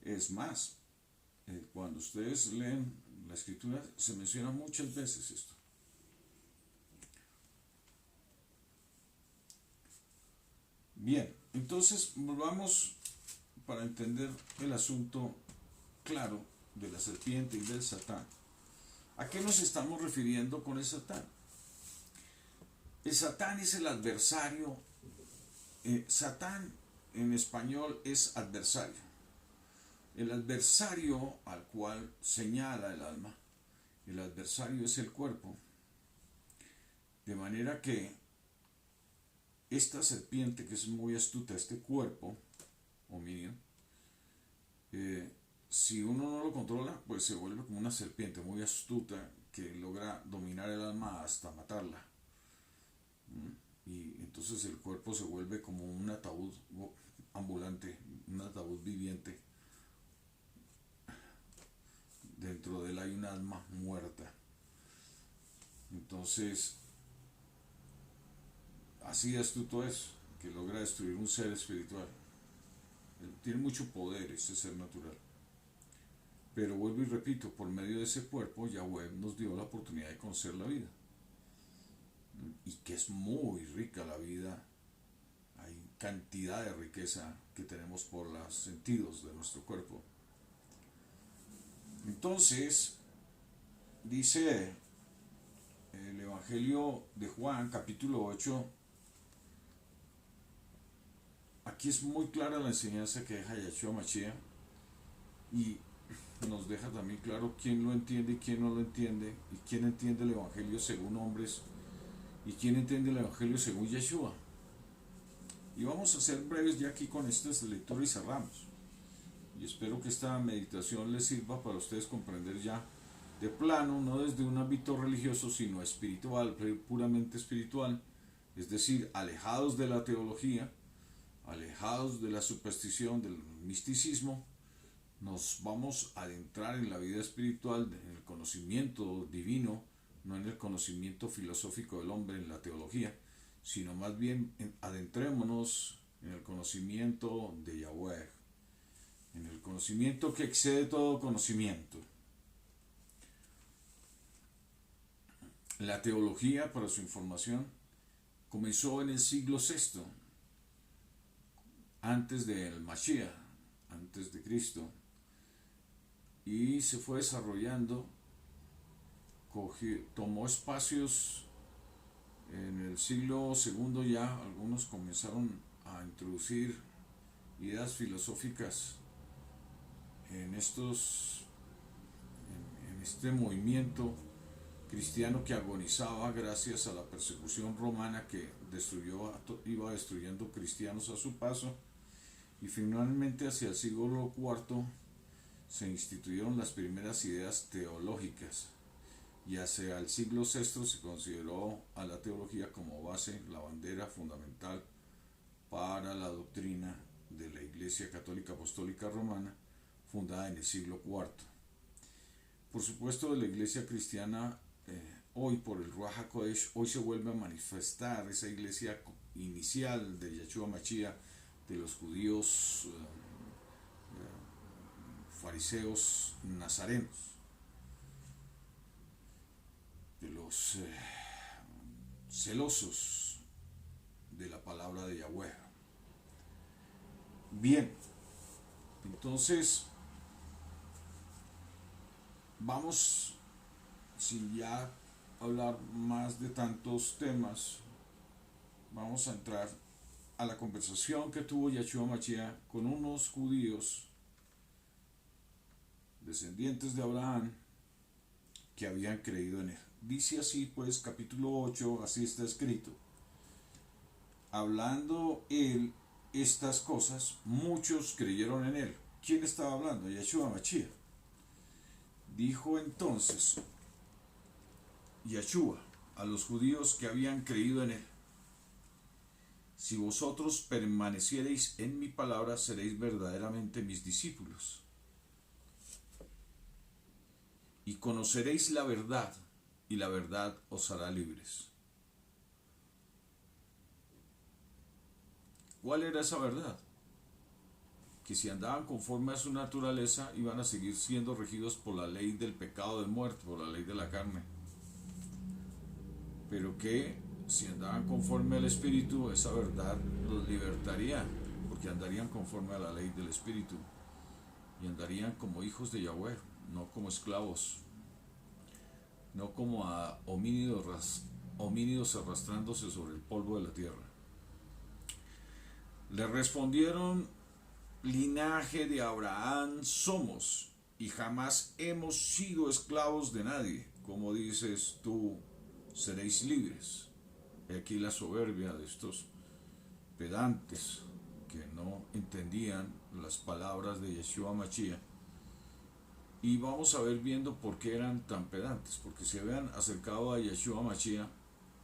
Es más, cuando ustedes leen la escritura se menciona muchas veces esto. Bien, entonces volvamos para entender el asunto claro de la serpiente y del Satán. ¿A qué nos estamos refiriendo con el Satán? El Satán es el adversario. Satán en español es adversario. El adversario al cual señala el alma, el adversario es el cuerpo. De manera que esta serpiente, que es muy astuta, este cuerpo homíneo, si uno no lo controla, pues se vuelve como una serpiente muy astuta que logra dominar el alma hasta matarla. Y entonces el cuerpo se vuelve como un ataúd ambulante, un ataúd viviente. Dentro de él hay un alma muerta. Entonces, así de astuto es, que logra destruir un ser espiritual. Tiene mucho poder ese ser natural. Pero vuelvo y repito, por medio de ese cuerpo, Yahweh nos dio la oportunidad de conocer la vida. Y que es muy rica la vida. Hay cantidad de riqueza que tenemos por los sentidos de nuestro cuerpo. Entonces, dice el Evangelio de Juan, capítulo 8, aquí es muy clara la enseñanza que deja Yeshua Mashiach, y nos deja también claro quién lo entiende y quién no lo entiende, y quién entiende el Evangelio según hombres y quién entiende el Evangelio según Yeshua. Y vamos a ser breves ya aquí con esta lectura y cerramos. Y espero que esta meditación les sirva para ustedes comprender ya de plano, no desde un ámbito religioso, sino espiritual, puramente espiritual, es decir, alejados de la teología, alejados de la superstición, del misticismo. Nos vamos a adentrar en la vida espiritual, en el conocimiento divino, no en el conocimiento filosófico del hombre, en la teología, sino más bien adentrémonos en el conocimiento de Yahweh, en el conocimiento que excede todo conocimiento. La teología, para su información, comenzó en el siglo VI, antes del Mashiach, antes de Cristo, y se fue desarrollando, tomó espacios en el siglo II. Ya algunos comenzaron a introducir ideas filosóficas en este movimiento cristiano que agonizaba gracias a la persecución romana que iba destruyendo cristianos a su paso, y finalmente hacia el siglo IV se instituyeron las primeras ideas teológicas, y hacia el siglo VI se consideró a la teología como base, la bandera fundamental para la doctrina de la Iglesia Católica Apostólica Romana, fundada en el siglo IV. Por supuesto, de la Iglesia cristiana, hoy por el Ruach HaKodesh, hoy se vuelve a manifestar esa iglesia inicial de Yeshua Mashiach, de los judíos fariseos nazarenos. de los celosos de la palabra de Yahweh. Bien, entonces vamos, sin ya hablar más de tantos temas, vamos a entrar a la conversación que tuvo Yahshua Mashiach con unos judíos descendientes de Abraham que habían creído en él. Dice así pues, capítulo 8, así está escrito: hablando él estas cosas, muchos creyeron en él. ¿Quién estaba hablando? Yahshua Mashiach. Dijo entonces Yahshua a los judíos que habían creído en él: si vosotros permaneciereis en mi palabra, seréis verdaderamente mis discípulos, y conoceréis la verdad, y la verdad os hará libres. ¿Cuál era esa verdad? Que si andaban conforme a su naturaleza, iban a seguir siendo regidos por la ley del pecado de muerte, por la ley de la carne. Pero que si andaban conforme al Espíritu, esa verdad los libertaría, porque andarían conforme a la ley del Espíritu, y andarían como hijos de Yahweh, no como esclavos, no como a homínidos arrastrándose sobre el polvo de la tierra. Le respondieron: linaje de Abraham somos, y jamás hemos sido esclavos de nadie. Como dices tú, seréis libres. He aquí la soberbia de estos pedantes que no entendían las palabras de Yeshua Mashiach. Y vamos a ver viendo por qué eran tan pedantes, porque se habían acercado a Yeshua Mashiach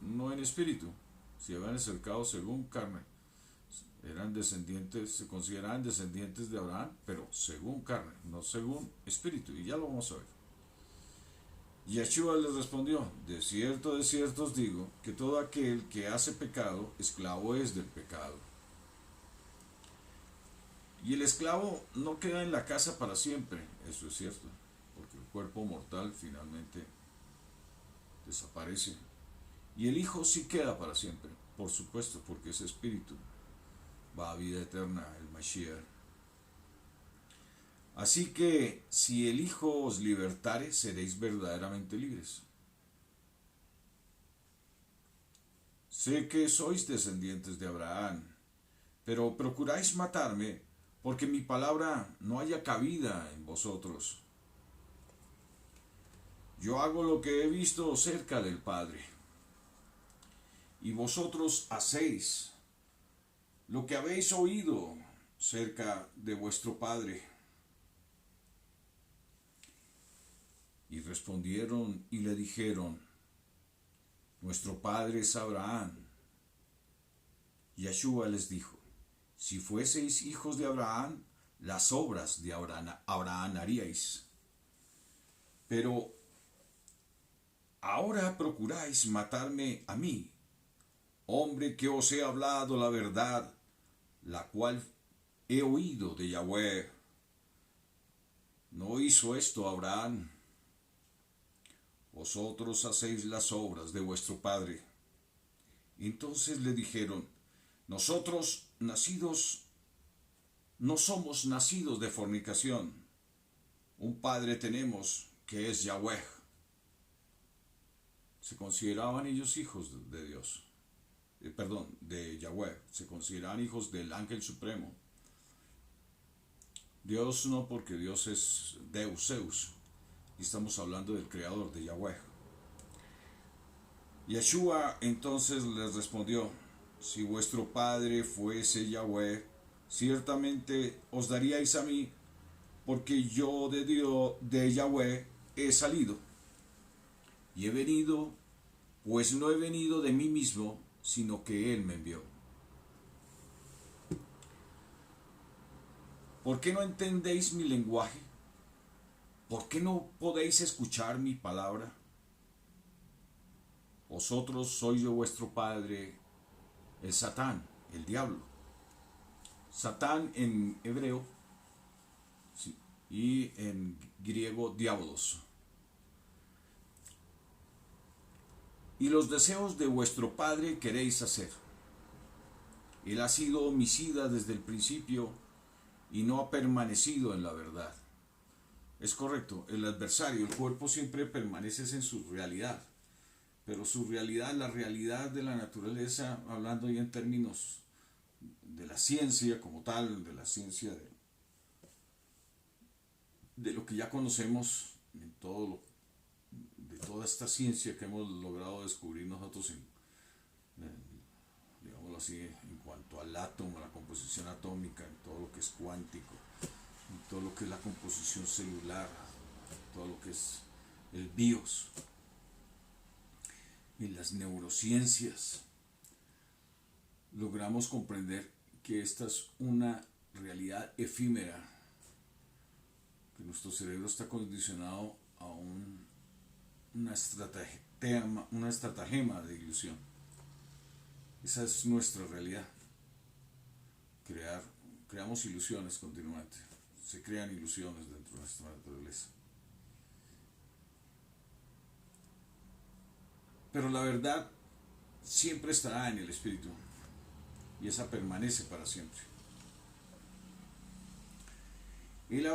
no en espíritu, se habían acercado según carne. Eran descendientes, se consideraban descendientes de Abraham, pero según carne, no según espíritu, y ya lo vamos a ver. Yeshua les respondió: de cierto os digo, que todo aquel que hace pecado, esclavo es del pecado. Y el esclavo no queda en la casa para siempre, eso es cierto, porque el cuerpo mortal finalmente desaparece. Y el Hijo sí queda para siempre, por supuesto, porque es espíritu, va a vida eterna, el Mashiach. Así que si el Hijo os libertare, seréis verdaderamente libres. Sé que sois descendientes de Abraham, pero procuráis matarme, porque mi palabra no haya cabida en vosotros. Yo hago lo que he visto cerca del Padre, y vosotros hacéis lo que habéis oído cerca de vuestro Padre. Y respondieron y le dijeron: nuestro padre es Abraham. Yahshua les dijo: si fueseis hijos de Abraham, las obras de Abraham haríais. Pero ahora procuráis matarme a mí, hombre que os he hablado la verdad, la cual he oído de Yahweh. ¿No hizo esto Abraham? Vosotros hacéis las obras de vuestro padre. Entonces le dijeron: nosotros no somos nacidos de fornicación. Un padre tenemos, que es Yahweh. Se consideraban ellos hijos de Dios. De Yahweh. Se consideraban hijos del ángel supremo. Dios no, porque Dios es Deus Zeus. Y estamos hablando del creador, de Yahweh. Yeshua entonces les respondió: si vuestro padre fuese Yahweh, ciertamente os daríais a mí, porque yo de Yahweh he salido. Y he venido, pues no he venido de mí mismo, sino que Él me envió. ¿Por qué no entendéis mi lenguaje? ¿Por qué no podéis escuchar mi palabra? Vosotros sois de vuestro padre, el Satán, el diablo. Satán en hebreo y en griego diabolos. y los deseos de vuestro padre queréis hacer. Él ha sido homicida desde el principio y no ha permanecido en la verdad. Es correcto, el adversario, el cuerpo siempre permanece en su realidad, pero su realidad, la realidad de la naturaleza, hablando ya en términos de la ciencia como tal, de la ciencia de lo que ya conocemos, en de toda esta ciencia que hemos logrado descubrir nosotros digámoslo así, en cuanto al átomo, a la composición atómica, en todo lo que es cuántico, en todo lo que es la composición celular, todo lo que es el BIOS, en las neurociencias, logramos comprender que esta es una realidad efímera, que nuestro cerebro está condicionado a una estratagema de ilusión. Esa es nuestra realidad. Creamos ilusiones continuamente. Se crean ilusiones dentro de nuestra naturaleza. Pero la verdad siempre estará en el espíritu y esa permanece para siempre. Él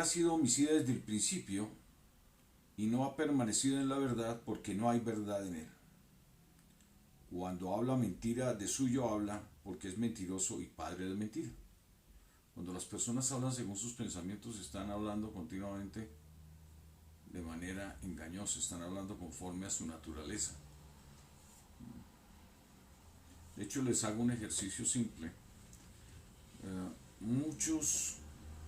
ha sido homicida desde el principio y no ha permanecido en la verdad porque no hay verdad en él. Cuando habla mentira, de suyo habla porque es mentiroso y padre de mentira. Cuando las personas hablan según sus pensamientos, están hablando continuamente de manera engañosa, están hablando conforme a su naturaleza. De hecho, les hago un ejercicio simple. Muchos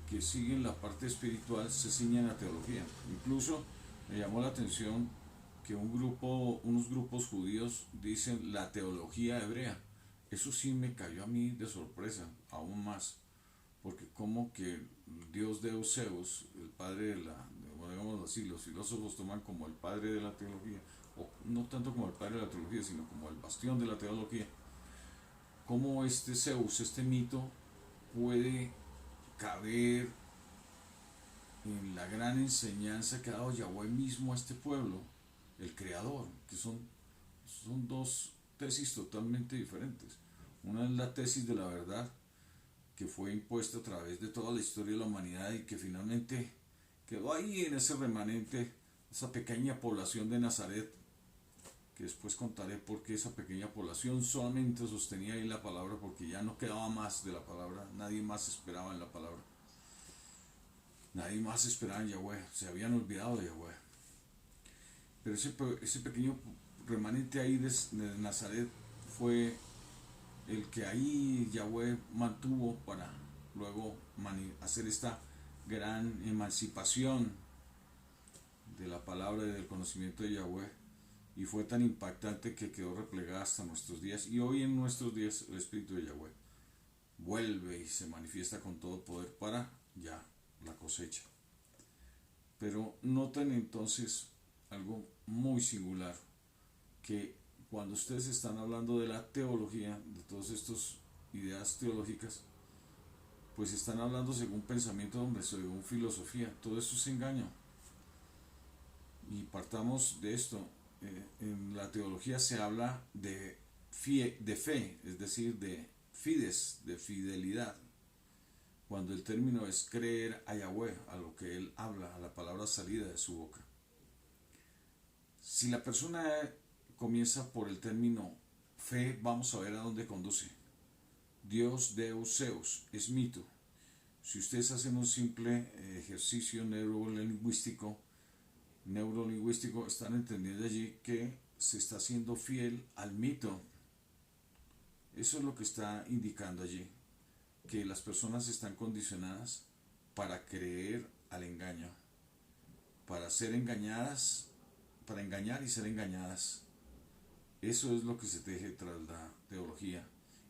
que siguen la parte espiritual se ciñen a teología. Incluso me llamó la atención que unos grupos judíos dicen la teología hebrea. Eso sí me cayó a mí de sorpresa, aún más, porque como que Dios Deus Zeus, el padre digamos así, los filósofos toman como el padre de la teología, o no tanto como el padre de la teología, sino como el bastión de la teología. Cómo este Zeus, este mito, puede caber en la gran enseñanza que ha dado Yahweh mismo a este pueblo, el creador, que son dos tesis totalmente diferentes. Una es la tesis de la verdad, que fue impuesta a través de toda la historia de la humanidad y que finalmente quedó ahí en ese remanente, esa pequeña población de Nazaret, que después contaré por qué esa pequeña población solamente sostenía ahí la palabra, porque ya no quedaba más de la palabra, nadie más esperaba en la palabra, nadie más esperaba en Yahweh, se habían olvidado de Yahweh. Pero ese pequeño remanente ahí de Nazaret fue el que ahí Yahweh mantuvo para luego hacer esta gran emancipación de la palabra y del conocimiento de Yahweh, y fue tan impactante que quedó replegada hasta nuestros días, y hoy en nuestros días el Espíritu de Yahweh vuelve y se manifiesta con todo poder para ya la cosecha. Pero noten entonces algo muy singular, que cuando ustedes están hablando de la teología, de todas estas ideas teológicas, pues están hablando según pensamiento de hombres, según filosofía. Todo esto es engaño. Y partamos de esto. En la teología se habla de fe, es decir, de fides, de fidelidad. Cuando el término es creer a Yahweh, a lo que Él habla, a la palabra salida de su boca. Si la persona comienza por el término fe, vamos a ver a dónde conduce. Dios Deus Zeus es mito. Si ustedes hacen un simple ejercicio neurolingüístico, están entendiendo allí que se está siendo fiel al mito. Eso es lo que está indicando allí, que las personas están condicionadas para creer al engaño, para ser engañadas, para engañar y ser engañadas. Eso es lo que se teje tras la teología.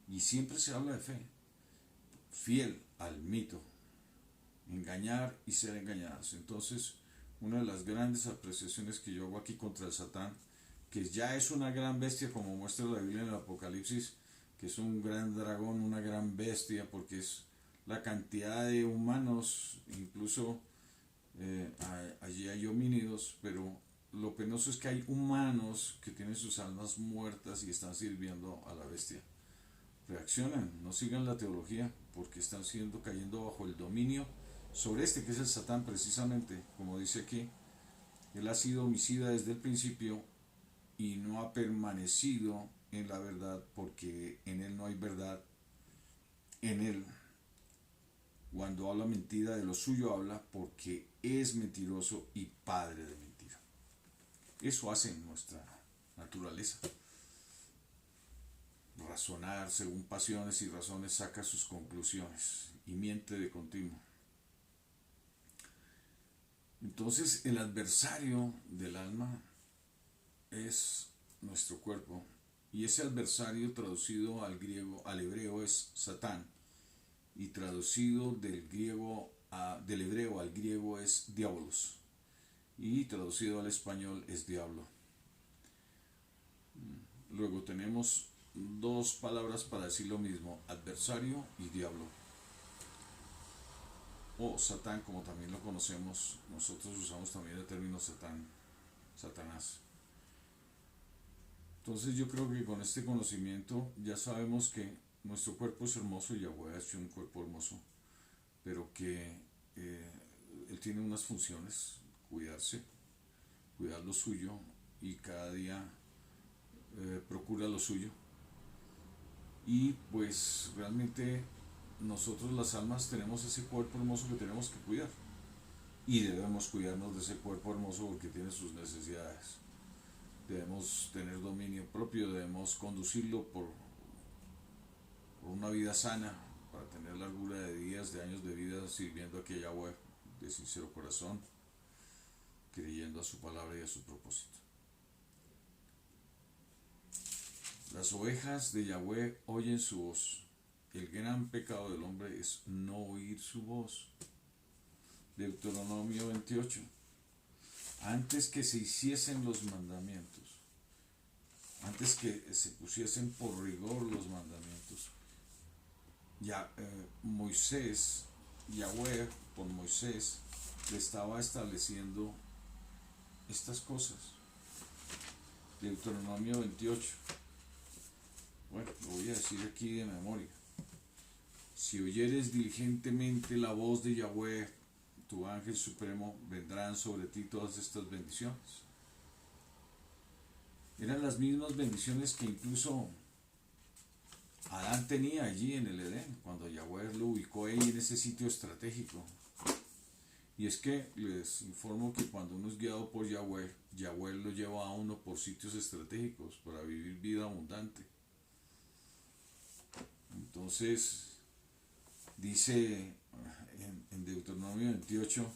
Y siempre se habla de fe, fiel al mito, engañar y ser engañados. Entonces, una de las grandes apreciaciones que yo hago aquí contra el Satán, que ya es una gran bestia, como muestra la Biblia en el Apocalipsis, que es un gran dragón, una gran bestia, porque es la cantidad de humanos, incluso allí hay homínidos, pero lo penoso es que hay humanos que tienen sus almas muertas y están sirviendo a la bestia. Reaccionen, no sigan la teología, porque están cayendo bajo el dominio sobre que es el Satán precisamente, como dice aquí. Él ha sido homicida desde el principio y no ha permanecido en la verdad, porque en él no hay verdad. En él, cuando habla mentira, de lo suyo habla, porque es mentiroso y padre de mentira. Eso hace nuestra naturaleza. Razonar según pasiones y razones, saca sus conclusiones y miente de continuo. Entonces el adversario del alma es nuestro cuerpo, y ese adversario traducido al griego, al hebreo, es Satán, y traducido del hebreo al griego es diabolos, y traducido al español es diablo. Luego tenemos dos palabras para decir lo mismo: adversario y diablo, o Satán, como también lo conocemos. Nosotros usamos también el término Satán, Satanás. Entonces yo creo que con este conocimiento ya sabemos que nuestro cuerpo es hermoso, Yahweh ha hecho un cuerpo hermoso, pero que él tiene unas funciones: cuidarse, cuidar lo suyo, y cada día procura lo suyo. Y pues realmente nosotros las almas tenemos ese cuerpo hermoso que tenemos que cuidar, y debemos cuidarnos de ese cuerpo hermoso porque tiene sus necesidades. Debemos tener dominio propio, debemos conducirlo por una vida sana, para tener largura de días, de años de vida, sirviendo a Yahweh de sincero corazón, creyendo a su palabra y a su propósito. Las ovejas de Yahweh oyen su voz. El gran pecado del hombre es no oír su voz. Deuteronomio 28. Antes que se hiciesen los mandamientos, antes que se pusiesen por rigor los mandamientos, Yahweh por Moisés le estaba estableciendo estas cosas. Deuteronomio 28. Bueno, lo voy a decir aquí de memoria. Si oyeres diligentemente la voz de Yahweh, tu ángel supremo, vendrán sobre ti todas estas bendiciones. Eran las mismas bendiciones que incluso Adán tenía allí en el Edén, cuando Yahweh lo ubicó ahí en ese sitio estratégico. Y es que les informo que cuando uno es guiado por Yahweh, Yahweh lo lleva a uno por sitios estratégicos para vivir vida abundante. Entonces, dice en Deuteronomio 28,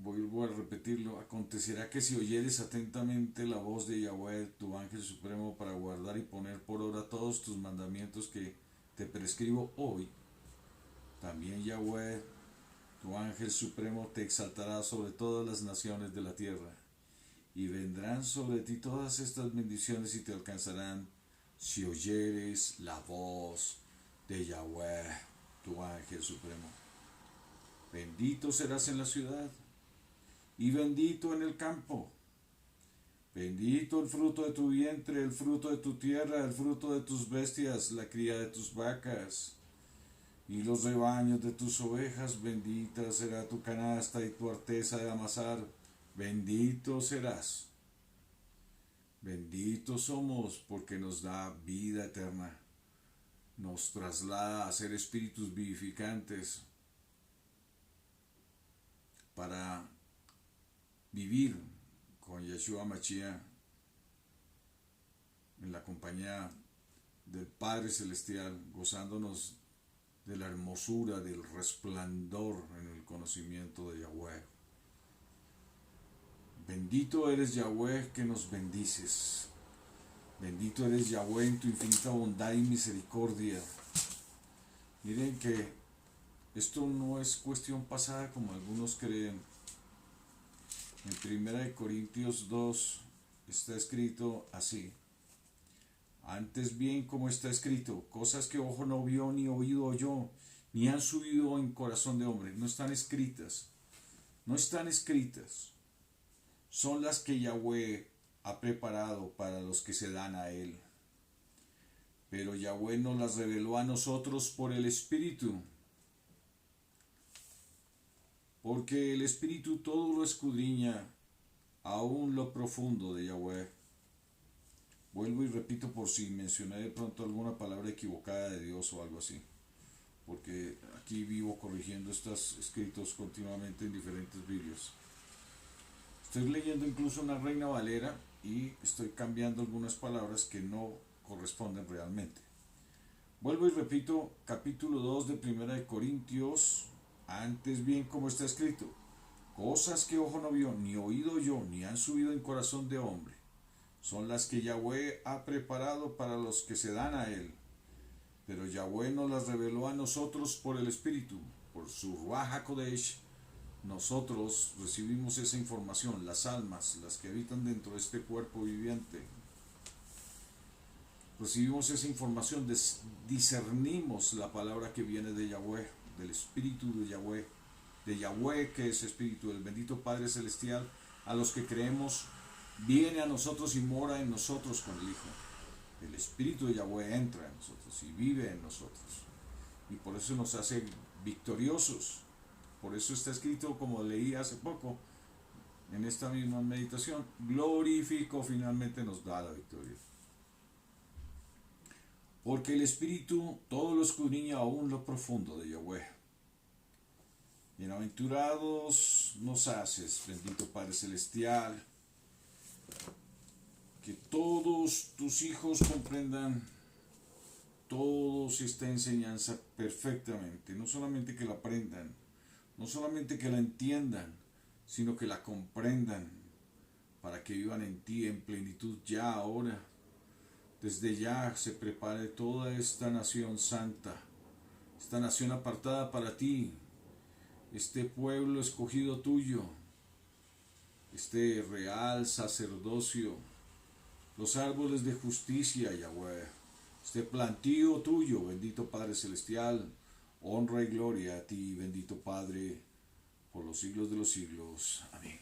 vuelvo a repetirlo: acontecerá que si oyeres atentamente la voz de Yahweh, tu ángel supremo, para guardar y poner por obra todos tus mandamientos que te prescribo hoy, también Yahweh, tu ángel supremo, te exaltará sobre todas las naciones de la tierra, y vendrán sobre ti todas estas bendiciones y te alcanzarán si oyeres la voz de Yahweh, tu ángel supremo. Bendito serás en la ciudad y bendito en el campo. Bendito el fruto de tu vientre, el fruto de tu tierra, el fruto de tus bestias, la cría de tus vacas y los rebaños de tus ovejas. Bendita será tu canasta y tu arteza de amasar. Bendito serás. Benditos somos, porque nos da vida eterna, nos traslada a ser espíritus vivificantes para vivir con Yeshua Mashiach en la compañía del Padre Celestial, gozándonos de la hermosura, del resplandor en el conocimiento de Yahweh. Bendito eres, Yahweh, que nos bendices. Bendito eres, Yahweh, en tu infinita bondad y misericordia. Miren que esto no es cuestión pasada como algunos creen. En 1 Corintios 2 está escrito así: antes bien, como está escrito, cosas que ojo no vio, ni oído oyó, ni han subido en corazón de hombre. No están escritas. No están escritas. son las que Yahweh ha preparado para los que se dan a Él. Pero Yahweh nos las reveló a nosotros por el Espíritu, porque el Espíritu todo lo escudriña, aún lo profundo de Yahweh. Vuelvo y repito por si mencioné de pronto alguna palabra equivocada de Dios o algo así, porque aquí vivo corrigiendo estos escritos continuamente en diferentes vídeos. Estoy leyendo incluso una Reina Valera y estoy cambiando algunas palabras que no corresponden realmente. Vuelvo y repito, capítulo 2 de Primera de Corintios, antes bien como está escrito, cosas que ojo no vio, ni oído oyó, ni han subido en corazón de hombre, son las que Yahweh ha preparado para los que se dan a Él. Pero Yahweh nos las reveló a nosotros por el Espíritu, por su Ruach HaKodesh. Nosotros recibimos esa información, las almas, las que habitan dentro de este cuerpo viviente. Recibimos esa información, discernimos la palabra que viene de Yahweh, del Espíritu de Yahweh que es Espíritu, del bendito Padre Celestial, a los que creemos, viene a nosotros y mora en nosotros con el Hijo. El Espíritu de Yahweh entra en nosotros y vive en nosotros. Y por eso nos hace victoriosos. Por eso está escrito, como leí hace poco, en esta misma meditación, glorifico finalmente nos da la victoria. Porque el Espíritu todo lo escudriña aún lo profundo de Yahweh. Bienaventurados nos haces, bendito Padre Celestial, que todos tus hijos comprendan toda esta enseñanza perfectamente, no solamente que la aprendan, no solamente que la entiendan, sino que la comprendan, para que vivan en ti en plenitud ya ahora. Desde ya se prepare toda esta nación santa, esta nación apartada para ti, este pueblo escogido tuyo, este real sacerdocio, los árboles de justicia, Yahweh, este plantío tuyo, bendito Padre Celestial, honra y gloria a ti, bendito Padre, por los siglos de los siglos. Amén.